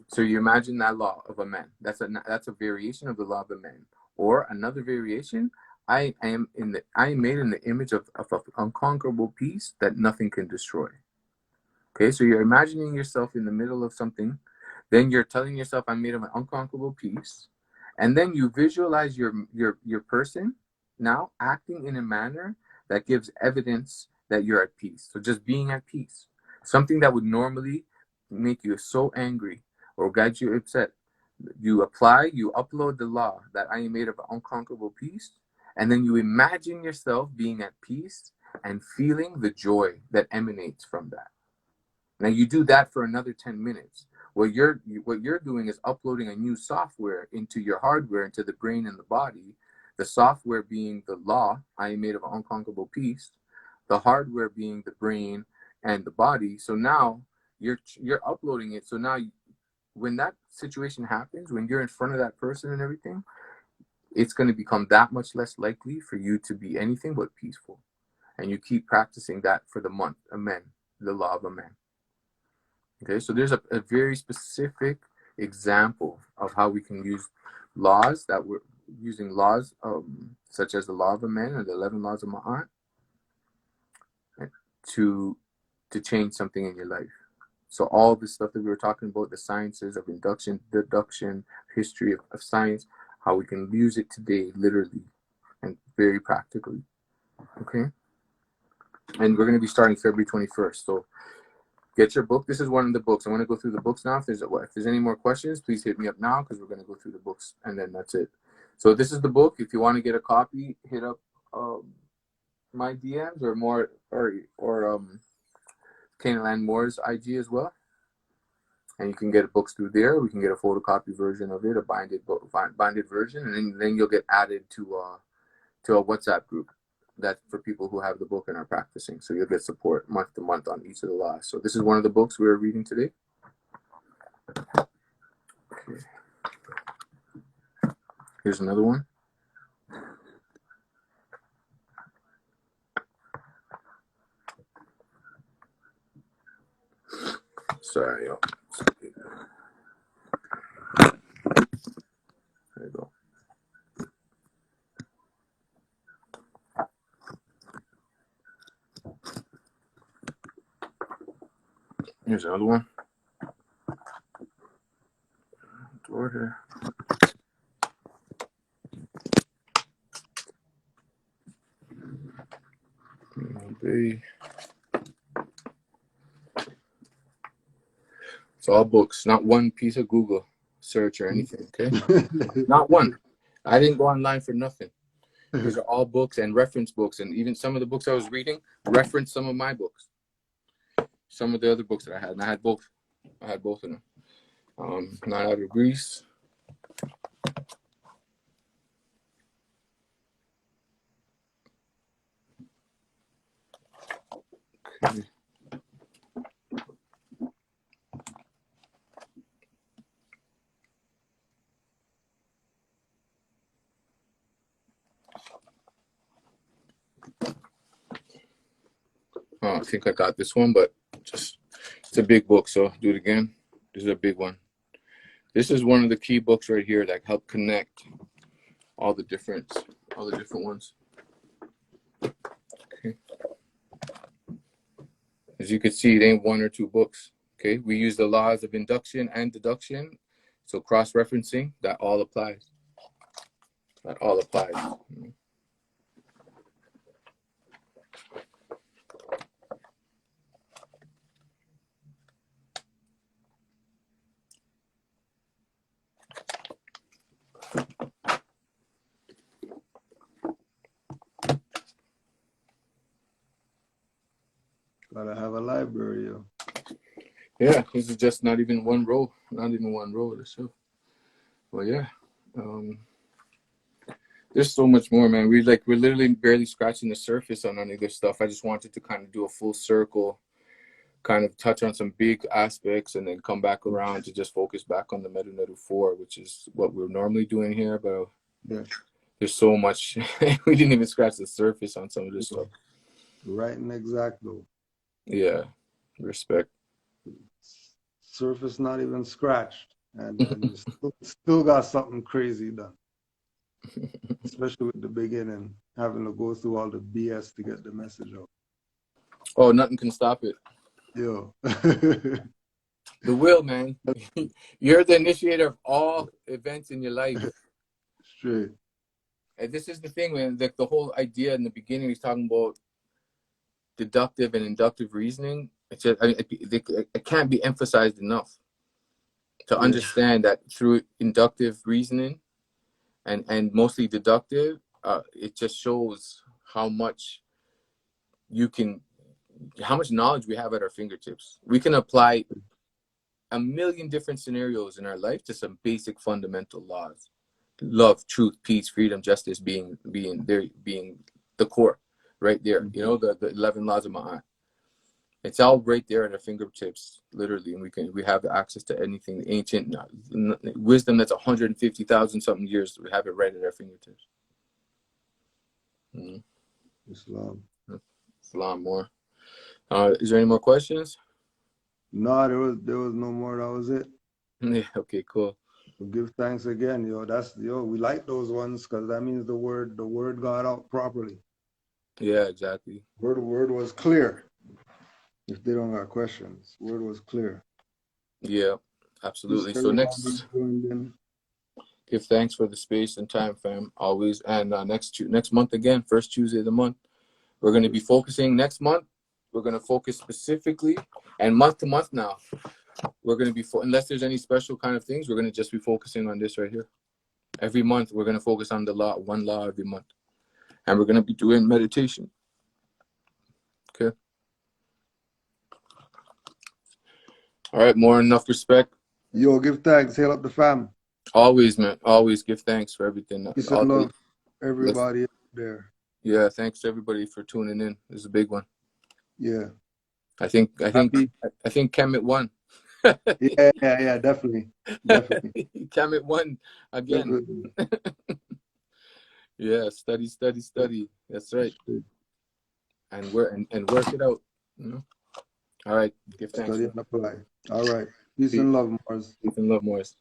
So you imagine that law of a man. That's a variation of the law of a man. Or another variation, I am made in the image of unconquerable peace that nothing can destroy. Okay, so you're imagining yourself in the middle of something, then you're telling yourself, I'm made of an unconquerable peace, and then you visualize your person now acting in a manner that gives evidence that you're at peace. So just being at peace, something that would normally make you so angry or get you upset, you upload the law that I am made of an unconquerable peace, and then you imagine yourself being at peace and feeling the joy that emanates from that. Now you do that for another 10 minutes. What you're doing is uploading a new software into your hardware, into the brain and the body. The software being the law, I am made of unconquerable peace. The hardware being the brain and the body. So now you're uploading it. So now when that situation happens, when you're in front of that person and everything, it's going to become that much less likely for you to be anything but peaceful. And you keep practicing that for the month. Amen. The law of a man. Okay, so there's a very specific example of how we can use laws that we're using laws such as the law of a man or the 11 laws of Ma'at to change something in your life. So all this stuff that we were talking about, the sciences of induction, deduction, history of science, how we can use it today, literally and very practically. Okay, and we're going to be starting February 21st. So get your book. This is one of the books. I'm going to go through the books now. If there's any more questions, please hit me up now because we're going to go through the books and then that's it. So this is the book. If you want to get a copy, hit up my DMs or Canaanland Moore's IG as well. And you can get books through there. We can get a photocopy version of it, a binded version, and then you'll get added to a WhatsApp group. That's for people who have the book and are practicing. So you'll get support month to month on each of the laws. So this is one of the books we're reading today. Okay. Here's another one. Sorry, yo. There you go. Here's another one. Order. It's all books, not one piece of Google search or anything, okay? Not one. I didn't go online for nothing. These are all books and reference books, and even some of the books I was reading reference some of my books. Some of the other books that I had, and I had both. I had both of them. Not Out of Greece. Okay. Oh, I think I got this one, but it's a big book, so I'll do it again. This is a big one. This is one of the key books right here that help connect all the different ones. Okay. As you can see, it ain't one or two books. Okay, we use the laws of induction and deduction, so cross-referencing, that all applies. That all applies. Gotta have a library, yo. Yeah, this is just not even one row. Not even one row of the show. Well, yeah. There's so much more, man. We're literally barely scratching the surface on any of this stuff. I just wanted to kind of do a full circle, kind of touch on some big aspects, and then come back around to just focus back on the Metanetu 4, which is what we're normally doing here. But Yeah. there's so much. We didn't even scratch the surface on some of this stuff. Right and exact, though. Yeah. Respect. Surface not even scratched. And you still got something crazy done. Especially with the beginning, having to go through all the BS to get the message out. Oh, nothing can stop it. Yo. The will, man. You're the initiator of all events in your life. Straight. And this is the thing, man. Like the whole idea in the beginning, he's talking about deductive and inductive reasoning. It's just, I mean, it can't be emphasized enough to understand that through inductive reasoning and mostly deductive, it just shows how much how much knowledge we have at our fingertips. We can apply a million different scenarios in our life to some basic fundamental laws: love, truth, peace, freedom, justice being the core, right there. You know, the 11 laws of Ma'at. It's all right there at our fingertips, literally, and we have access to anything. The ancient wisdom that's 150,000 something years. We have it right at our fingertips. Islam. Islam more. Is there any more questions? No, there was no more. That was it. Yeah. Okay. Cool. We'll give thanks again, yo. We like those ones because that means the word got out properly. Yeah. Exactly. Word was clear. If they don't got questions, word was clear. Yeah. Absolutely. So next, give thanks for the space and time, fam. Always. And next month again, first Tuesday of the month, we're going to be focusing. Next month, we're going to focus specifically, and month to month now, we're going to be, unless there's any special kind of things, we're going to just be focusing on this right here. Every month, we're going to focus on one law every month. And we're going to be doing meditation. Okay. All right, more enough respect. Yo, give thanks. Hail up the fam. Always, man. Always give thanks for everything. Peace and love, everybody out there. Yeah, thanks to everybody for tuning in. This is a big one. Yeah. I think Kemet won. yeah, definitely. Kemet won again. Yeah, study. That's right. And work it out. You know? All right. Give thanks. Study and apply. All right. Peace and love, Mars. Peace and love, Morris.